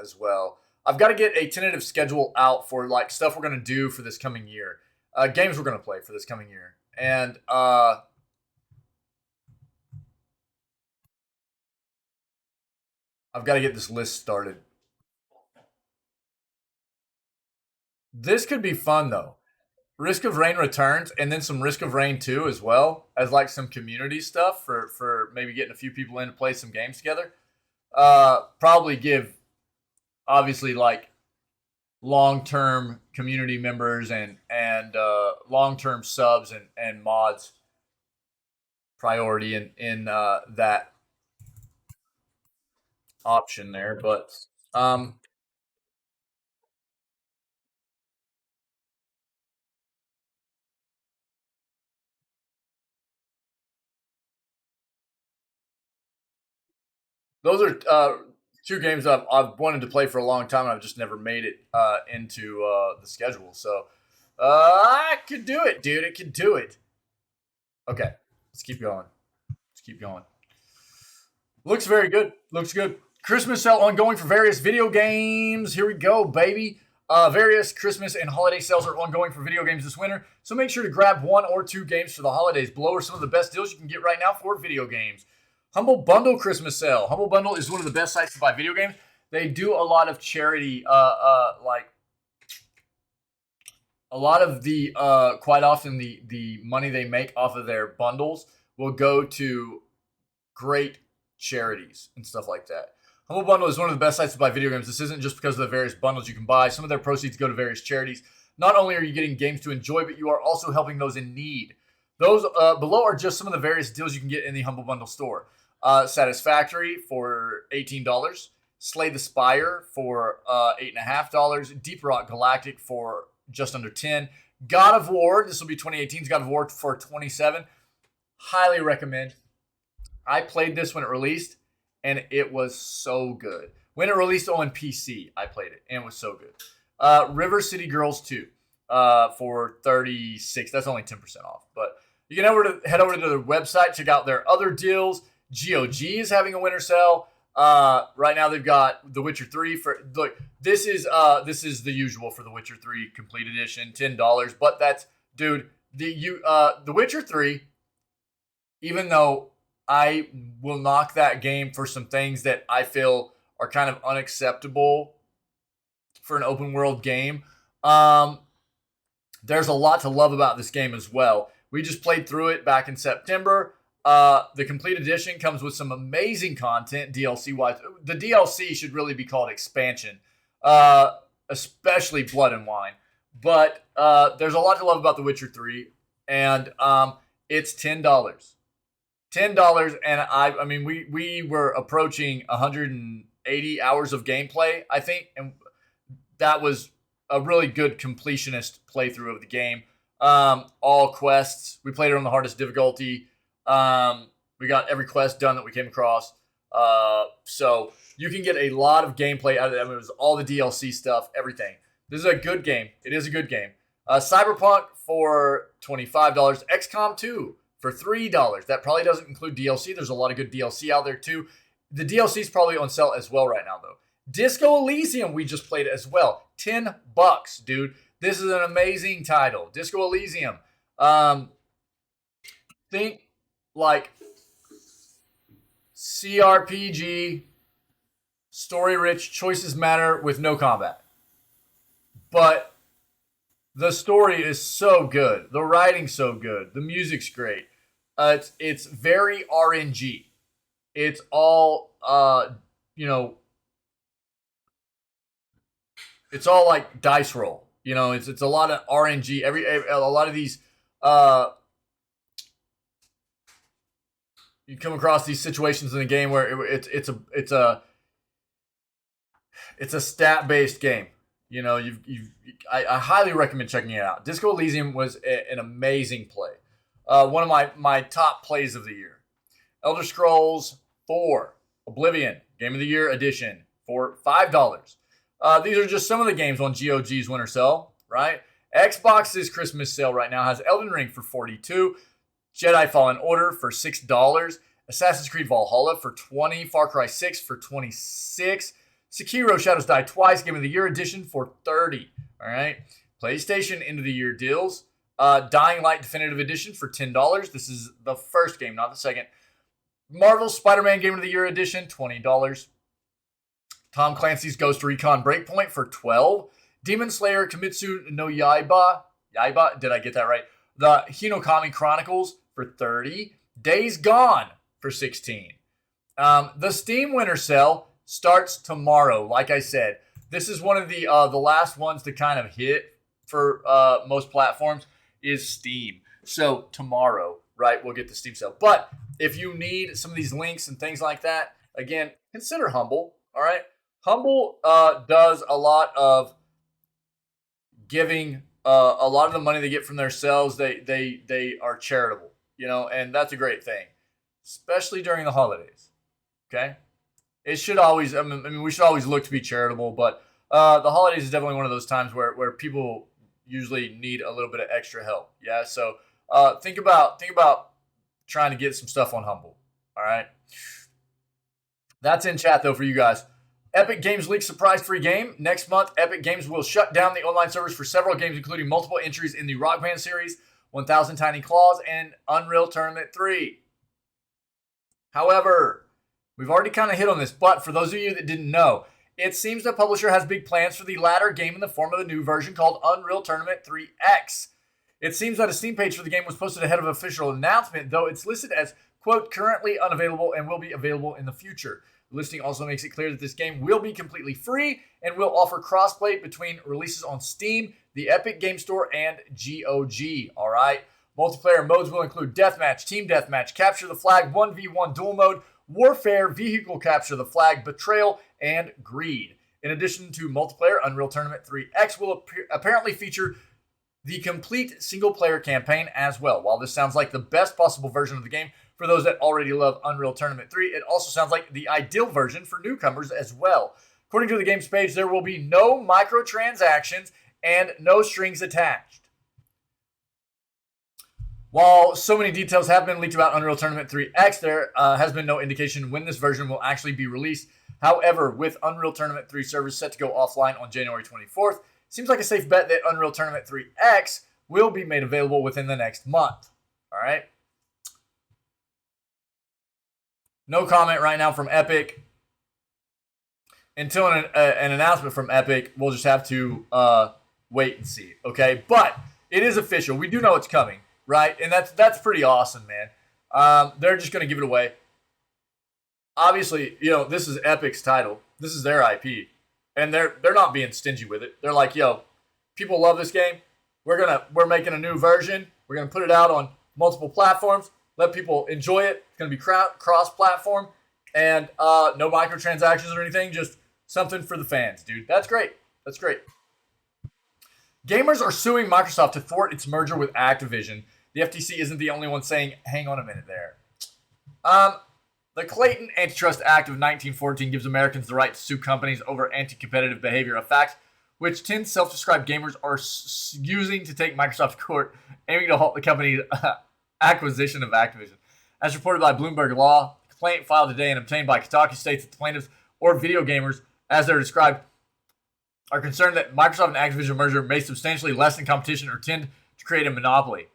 as well. I've got to get a tentative schedule out for like stuff we're going to do for this coming year, games we're going to play for this coming year, and I've got to get this list started. This could be fun though. Risk of Rain Returns, and then some Risk of Rain 2 as well as like some community stuff for maybe getting a few people in to play some games together. Probably give obviously like long term community members and long term subs and mods priority in that option there. But um, those are two games I've wanted to play for a long time, and I've just never made it into the schedule. So I could do it, dude. It could do it. Okay, let's keep going. Let's keep going. Looks very good. Looks good. Christmas sale ongoing for various video games. Here we go, baby. Various Christmas and holiday sales are ongoing for video games this winter, so make sure to grab one or two games for the holidays. Below are some of the best deals you can get right now for video games. Humble Bundle Christmas sale. Humble Bundle is one of the best sites to buy video games. They do a lot of charity, like a lot of the quite often the money they make off of their bundles will go to great charities and stuff like that. Humble Bundle is one of the best sites to buy video games. This isn't just because of the various bundles you can buy. Some of their proceeds go to various charities. Not only are you getting games to enjoy, but you are also helping those in need. Those below are just some of the various deals you can get in the Humble Bundle store. Satisfactory for $18. Slay the Spire for $8.50. Deep Rock Galactic for just under $10. God of War, this will be 2018's God of War for $27. Highly recommend. I played this when it released, and it was so good. When it released on PC, I played it, and it was so good. River City Girls 2 for $36. That's only 10% off. But you can head over to their website, check out their other deals. GOG is having a winter sale. Right now they've got The Witcher 3 for look. This is the usual for The Witcher 3 Complete Edition, $10. But that's dude, The Witcher 3, even though I will knock that game for some things that I feel are kind of unacceptable for an open world game. There's a lot to love about this game as well. We just played through it back in September. The complete edition comes with some amazing content, DLC wise. The DLC should really be called expansion, especially Blood and Wine. But there's a lot to love about The Witcher 3, and it's $10. $10, and I mean, we were approaching 180 hours of gameplay, I think, and that was a really good completionist playthrough of the game. All quests. We played it on the hardest difficulty. We got every quest done that we came across. So you can get a lot of gameplay out of it. I mean, it was all the DLC stuff, everything. This is a good game. It is a good game. Cyberpunk for $25. XCOM 2 for $3. That probably doesn't include DLC. There's a lot of good DLC out there too. The DLC is probably on sale as well right now though. Disco Elysium we just played as well. $10, dude. This is an amazing title. Disco Elysium. Think like CRPG, story rich, choices matter with no combat. But the story is so good. The writing's so good. The music's great. It's very RNG. It's all it's all like dice roll. It's a lot of RNG. A lot of these you come across these situations in the game where it's a stat based game. I highly recommend checking it out. Disco Elysium was an amazing play. One of my top plays of the year. Elder Scrolls 4 Oblivion Game of the Year Edition for $5. These are just some of the games on GOG's winter sale, right? Xbox's Christmas sale right now has Elden Ring for $42, Jedi Fallen Order for $6, Assassin's Creed Valhalla for $20, Far Cry 6 for $26, Sekiro Shadows Die Twice Game of the Year Edition for $30. All right. PlayStation End of the Year deals. Dying Light Definitive Edition for $10. This is the first game, not the second. Marvel Spider-Man Game of the Year Edition, $20. Tom Clancy's Ghost Recon Breakpoint for $12. Demon Slayer Kimetsu no Yaiba. Yaiba, did I get that right? The Hinokami Chronicles for 30. Days Gone for 16. The Steam Winter Sale starts tomorrow. Like I said, this is one of the last ones to kind of hit for most platforms is Steam. So tomorrow, right, we'll get the Steam sale. But if you need some of these links and things like that, again, consider Humble. All right, Humble does a lot of giving. A lot of the money they get from their sales, they are charitable, you know, and that's a great thing, especially during the holidays. Okay, it should always. I mean, we should always look to be charitable, but the holidays is definitely one of those times where people usually need a little bit of extra help. Yeah, so think about trying to get some stuff on Humble. All right, that's in chat though for you guys. Epic Games leaks surprise free game. Next month, Epic Games will shut down the online servers for several games, including multiple entries in the Rock Band series, 1000 Tiny Claws, and Unreal Tournament 3. However, we've already kind of hit on this, but for those of you that didn't know, it seems the publisher has big plans for the latter game in the form of a new version called Unreal Tournament 3X. It seems that a Steam page for the game was posted ahead of official announcement, though it's listed as, quote, currently unavailable and will be available in the future. The listing also makes it clear that this game will be completely free and will offer crossplay between releases on Steam, the Epic Game Store, and GOG. All right. Multiplayer modes will include Deathmatch, Team Deathmatch, Capture the Flag, 1v1 Duel Mode, Warfare, Vehicle Capture the Flag, Betrayal, and Greed. In addition to multiplayer, Unreal Tournament 3X will apparently feature the complete single-player campaign as well. While this sounds like the best possible version of the game for those that already love Unreal Tournament 3, it also sounds like the ideal version for newcomers as well. According to the game's page, there will be no microtransactions and no strings attached. While so many details have been leaked about Unreal Tournament 3X, there has been no indication when this version will actually be released. However, with Unreal Tournament 3 servers set to go offline on January 24th, seems like a safe bet that Unreal Tournament 3X will be made available within the next month. All right. No comment right now from Epic. Until an announcement from Epic, we'll just have to wait and see. Okay, but it is official. We do know it's coming, right? And that's pretty awesome, man. They're just going to give it away. Obviously, you know, this is Epic's title. This is their IP. And they're not being stingy with it. They're like, yo, people love this game. We're making a new version. We're gonna put it out on multiple platforms. Let people enjoy it. It's gonna be cross-platform, and no microtransactions or anything. Just something for the fans, dude. That's great. That's great. Gamers are suing Microsoft to thwart its merger with Activision. The FTC isn't the only one saying, "Hang on a minute there." The Clayton Antitrust Act of 1914 gives Americans the right to sue companies over anti-competitive behavior, a fact which 10 self-described gamers are using to take Microsoft to court, aiming to halt the company's acquisition of Activision. As reported by Bloomberg Law, the complaint filed today and obtained by Kotaku states that the plaintiffs, or video gamers, as they're described, are concerned that Microsoft and Activision merger may substantially lessen competition or tend to create a monopoly.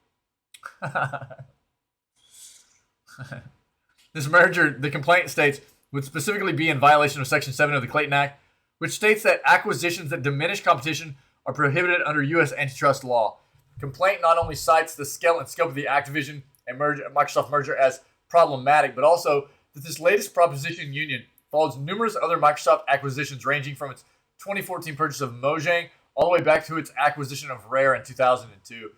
This merger, the complaint states, would specifically be in violation of Section 7 of the Clayton Act, which states that acquisitions that diminish competition are prohibited under U.S. antitrust law. The complaint not only cites the scale and scope of the Activision and Microsoft merger as problematic, but also that this latest proposition union follows numerous other Microsoft acquisitions ranging from its 2014 purchase of Mojang all the way back to its acquisition of Rare in 2002.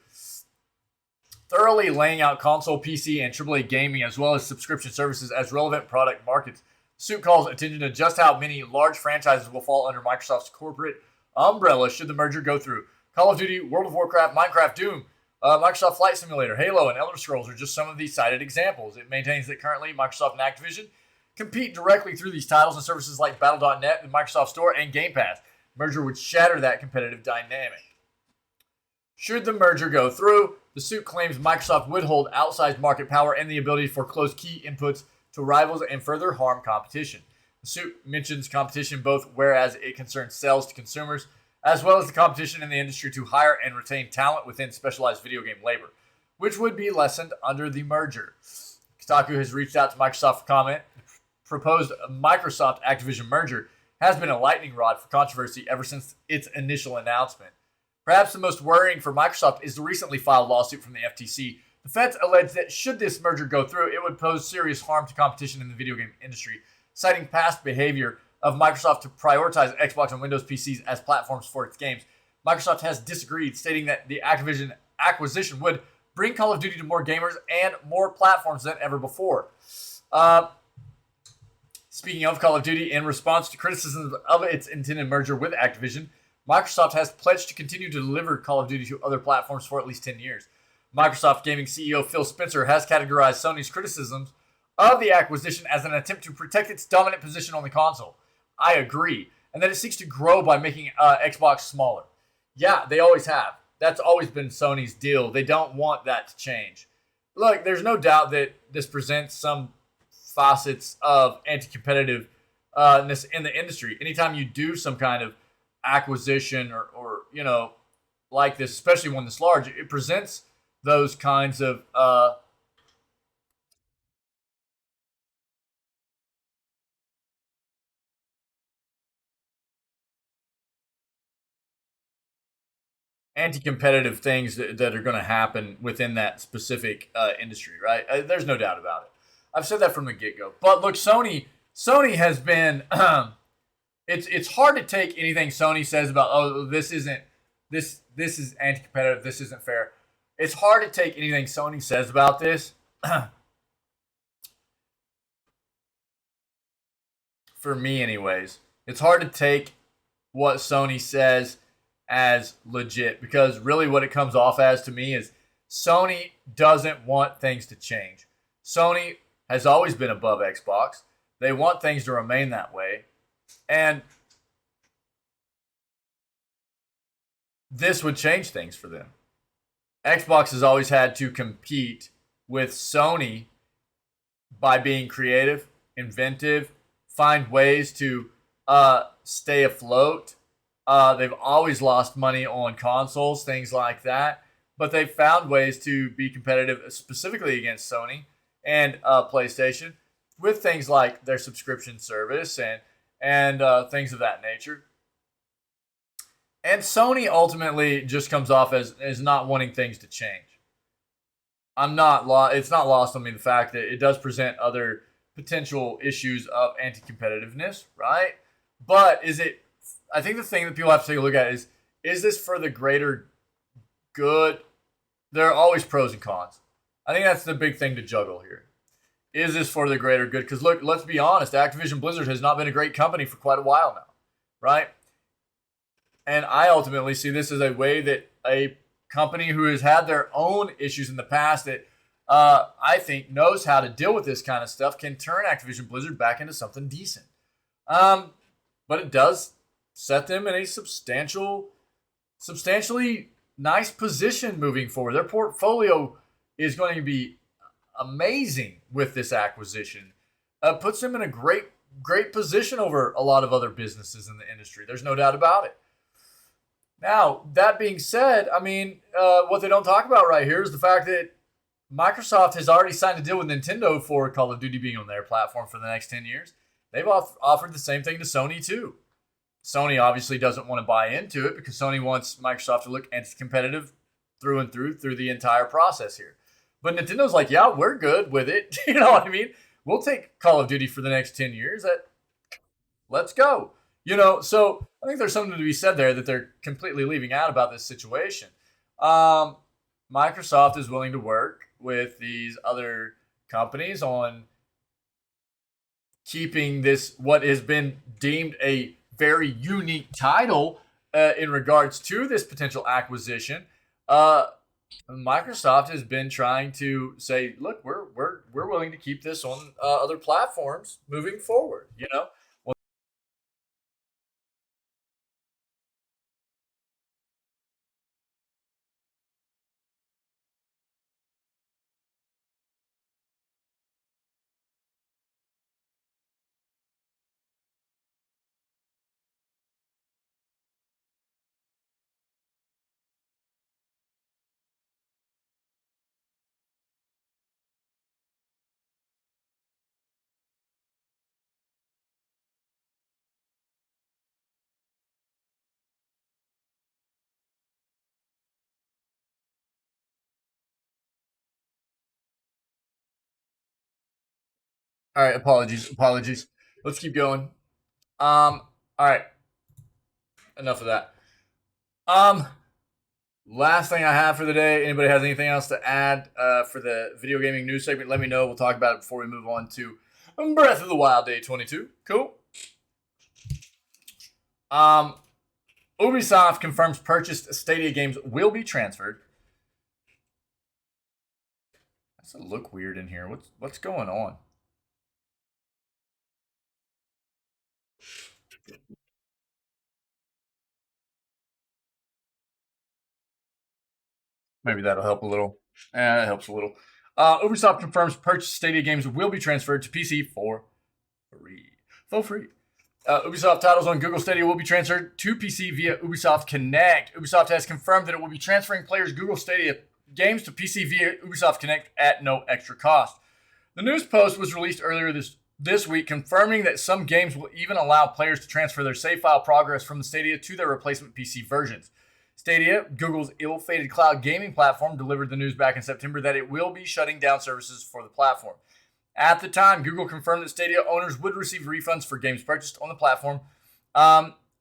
Thoroughly laying out console, PC, and AAA gaming as well as subscription services as relevant product markets, the suit calls attention to just how many large franchises will fall under Microsoft's corporate umbrella should the merger go through. Call of Duty, World of Warcraft, Minecraft, Doom, Microsoft Flight Simulator, Halo, and Elder Scrolls are just some of these cited examples. It maintains that currently Microsoft and Activision compete directly through these titles and services like Battle.net, the Microsoft Store, and Game Pass. Merger would shatter that competitive dynamic. Should the merger go through, the suit claims Microsoft would hold outsized market power and the ability to foreclose key inputs to rivals and further harm competition. The suit mentions competition both whereas it concerns sales to consumers, as well as the competition in the industry to hire and retain talent within specialized video game labor, which would be lessened under the merger. Kotaku has reached out to Microsoft for comment. The proposed Microsoft-Activision merger has been a lightning rod for controversy ever since its initial announcement. Perhaps the most worrying for Microsoft is the recently filed lawsuit from the FTC. The feds allege that should this merger go through, it would pose serious harm to competition in the video game industry, citing past behavior of Microsoft to prioritize Xbox and Windows PCs as platforms for its games. Microsoft has disagreed, stating that the Activision acquisition would bring Call of Duty to more gamers and more platforms than ever before. Speaking of Call of Duty, in response to criticisms of its intended merger with Activision, Microsoft has pledged to continue to deliver Call of Duty to other platforms for at least 10 years. Microsoft Gaming CEO Phil Spencer has categorized Sony's criticisms of the acquisition as an attempt to protect its dominant position on the console. I agree, and that it seeks to grow by making Xbox smaller. Yeah, they always have. That's always been Sony's deal. They don't want that to change. Look, there's no doubt that this presents some facets of anti-competitiveness in the industry. Anytime you do some kind of acquisition or like this, especially one this large, it presents those kinds of anti-competitive things that are going to happen within that specific industry, right? There's no doubt about it. I've said that from the get-go. But look, Sony has been it's hard to take anything Sony says about this is anti-competitive, this isn't fair. It's hard to take anything Sony says about this for me anyways. It's hard to take what Sony says as legit, because really what it comes off as to me is Sony doesn't want things to change. Sony has always been above Xbox. They want things to remain that way. And this would change things for them. Xbox has always had to compete with Sony by being creative, inventive, find ways to stay afloat. They've always lost money on consoles, things like that. But they've found ways to be competitive, specifically against Sony and PlayStation, with things like their subscription service and things of that nature. And Sony ultimately just comes off as not wanting things to change. It's not lost on me the fact that it does present other potential issues of anti-competitiveness, right? But I think the thing that people have to take a look at is this for the greater good? There are always pros and cons. I think that's the big thing to juggle here. Is this for the greater good? Because look, let's be honest, Activision Blizzard has not been a great company for quite a while now, right? And I ultimately see this as a way that a company who has had their own issues in the past that I think knows how to deal with this kind of stuff can turn Activision Blizzard back into something decent. But it does set them in a substantially nice position moving forward. Their portfolio is going to be amazing with this acquisition. Puts them in a great position over a lot of other businesses in the industry. There's no doubt about it. Now, that being said, I mean, what they don't talk about right here is the fact that Microsoft has already signed a deal with Nintendo for Call of Duty being on their platform for the next 10 years. They've offered the same thing to Sony, too. Sony obviously doesn't want to buy into it because Sony wants Microsoft to look anti-competitive through and through the entire process here. But Nintendo's like, yeah, we're good with it. You know what I mean? We'll take Call of Duty for the next 10 years. Let's go. So I think there's something to be said there that they're completely leaving out about this situation. Microsoft is willing to work with these other companies on keeping this, what has been deemed a very unique title in regards to this potential acquisition. Microsoft has been trying to say, look, we're willing to keep this on other platforms moving forward. All right, apologies. Let's keep going. All right, enough of that. Last thing I have for the day. Anybody has anything else to add for the video gaming news segment? Let me know. We'll talk about it before we move on to Breath of the Wild Day 22. Cool. Ubisoft confirms purchased Stadia games will be transferred. Does it look weird in here? What's going on? Maybe that'll help a little. It helps a little. Ubisoft confirms purchased Stadia games will be transferred to PC for free. For free. Ubisoft titles on Google Stadia will be transferred to PC via Ubisoft Connect. Ubisoft has confirmed that it will be transferring players' Google Stadia games to PC via Ubisoft Connect at no extra cost. The news post was released earlier this week, confirming that some games will even allow players to transfer their save file progress from the Stadia to their replacement PC versions. Stadia, Google's ill-fated cloud gaming platform, delivered the news back in September that it will be shutting down services for the platform. At the time, Google confirmed that Stadia owners would receive refunds for games purchased on the platform,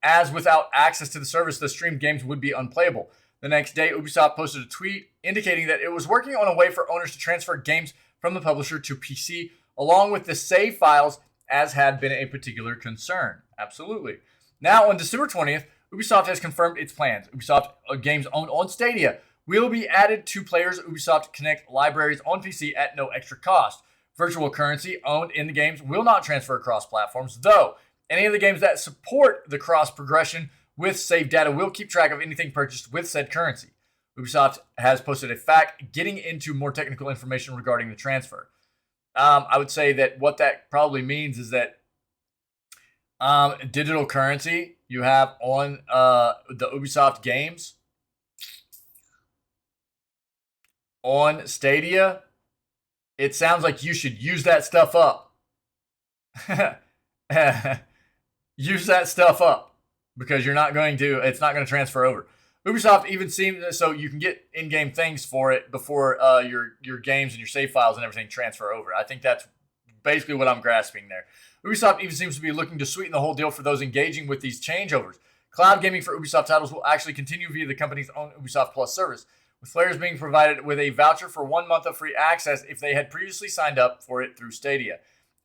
as without access to the service, the streamed games would be unplayable. The next day, Ubisoft posted a tweet indicating that it was working on a way for owners to transfer games from the publisher to PC, along with the save files, as had been a particular concern. Absolutely. Now, on December 20th, Ubisoft has confirmed its plans. Ubisoft games owned on Stadia will be added to players' Ubisoft Connect libraries on PC at no extra cost. Virtual currency owned in the games will not transfer across platforms, though any of the games that support the cross progression with save data will keep track of anything purchased with said currency. Ubisoft has posted a fact getting into more technical information regarding the transfer. I would say that what that probably means is that digital currency you have on the Ubisoft games on Stadia, it sounds like you should use that stuff up. Use that stuff up because it's not going to transfer over. Ubisoft even seems so you can get in-game things for it before your games and your save files and everything transfer over. I think that's basically what I'm grasping there. Ubisoft even seems to be looking to sweeten the whole deal for those engaging with these changeovers. Cloud gaming for Ubisoft titles will actually continue via the company's own Ubisoft Plus service, with players being provided with a voucher for 1 month of free access if they had previously signed up for it through Stadia.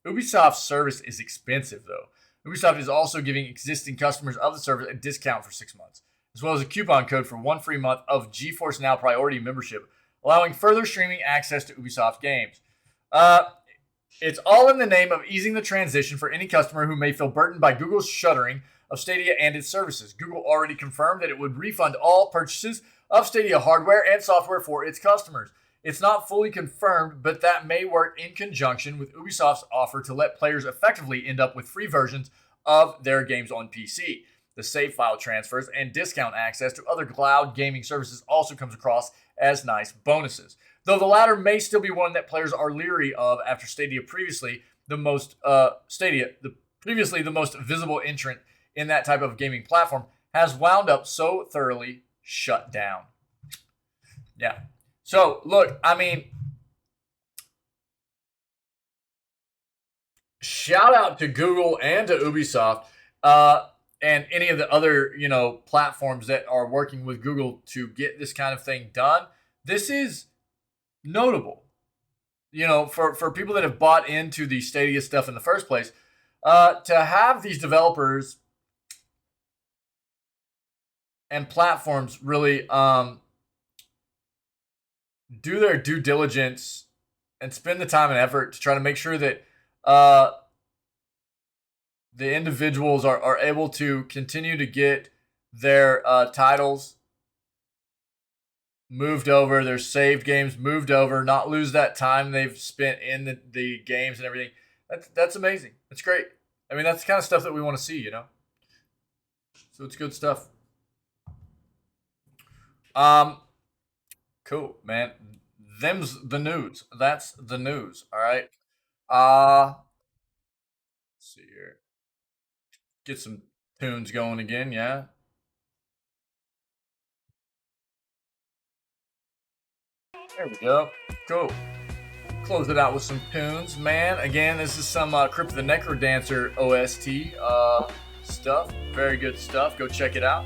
Ubisoft's service is expensive, though. Ubisoft is also giving existing customers of the service a discount for 6 months, as well as a coupon code for 1 free month of GeForce Now Priority membership, allowing further streaming access to Ubisoft games. It's all in the name of easing the transition for any customer who may feel burdened by Google's shuttering of Stadia and its services. Google already confirmed that it would refund all purchases of Stadia hardware and software for its customers. It's not fully confirmed, but that may work in conjunction with Ubisoft's offer to let players effectively end up with free versions of their games on PC. The save file transfers and discount access to other cloud gaming services also comes across as nice bonuses, though the latter may still be one that players are leery of after Stadia, previously the most visible entrant in that type of gaming platform, has wound up so thoroughly shut down. Yeah. So, look, I mean, shout out to Google and to Ubisoft and any of the other, platforms that are working with Google to get this kind of thing done. This is notable, for people that have bought into the Stadia stuff in the first place, to have these developers and platforms really do their due diligence and spend the time and effort to try to make sure that the individuals are able to continue to get their titles moved over, their saved games moved over, not lose that time they've spent in the games and everything. That's amazing. That's great. I mean, that's the kind of stuff that we want to see, So it's good stuff. Cool, man. Them's the news. That's the news. All right. Let's see here. Get some tunes going again, yeah. There we go. Cool. close it out with some tunes, man. Again, this is some Crypt the Necrodancer OST stuff. Very good stuff. Go check it out.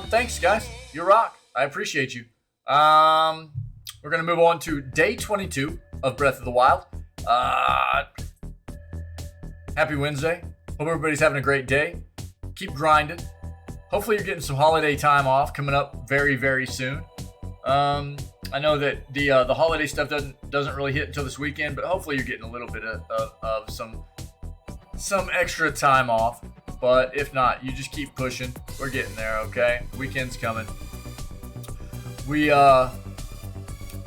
Thanks, guys. You rock. I appreciate you. We're going to move on to day 22 of Breath of the Wild. Happy Wednesday. Hope everybody's having a great day. Keep grinding. Hopefully you're getting some holiday time off coming up very, very soon. I know that the holiday stuff doesn't really hit until this weekend, but hopefully you're getting a little bit of some extra time off. But if not, you just keep pushing. We're getting there, okay? Weekend's coming.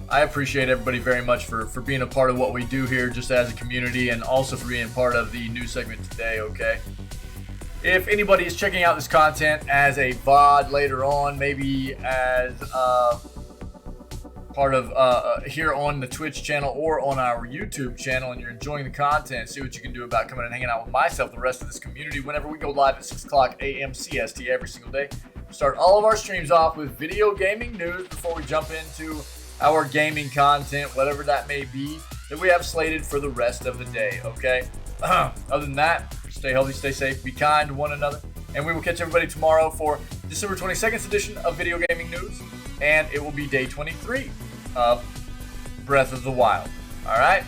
I appreciate everybody very much for being a part of what we do here just as a community, and also for being part of the news segment today, okay? If anybody is checking out this content as a VOD later on, maybe as part of here on the Twitch channel or on our YouTube channel, and you're enjoying the content, see what you can do about coming and hanging out with myself, the rest of this community, whenever we go live at 6 o'clock a.m. CST every single day. Start all of our streams off with video gaming news before we jump into our gaming content, whatever that may be, that we have slated for the rest of the day, okay? Other than that, stay healthy, stay safe, be kind to one another, and we will catch everybody tomorrow for December 22nd edition of Video Gaming News, and it will be day 23 of Breath of the Wild. All right?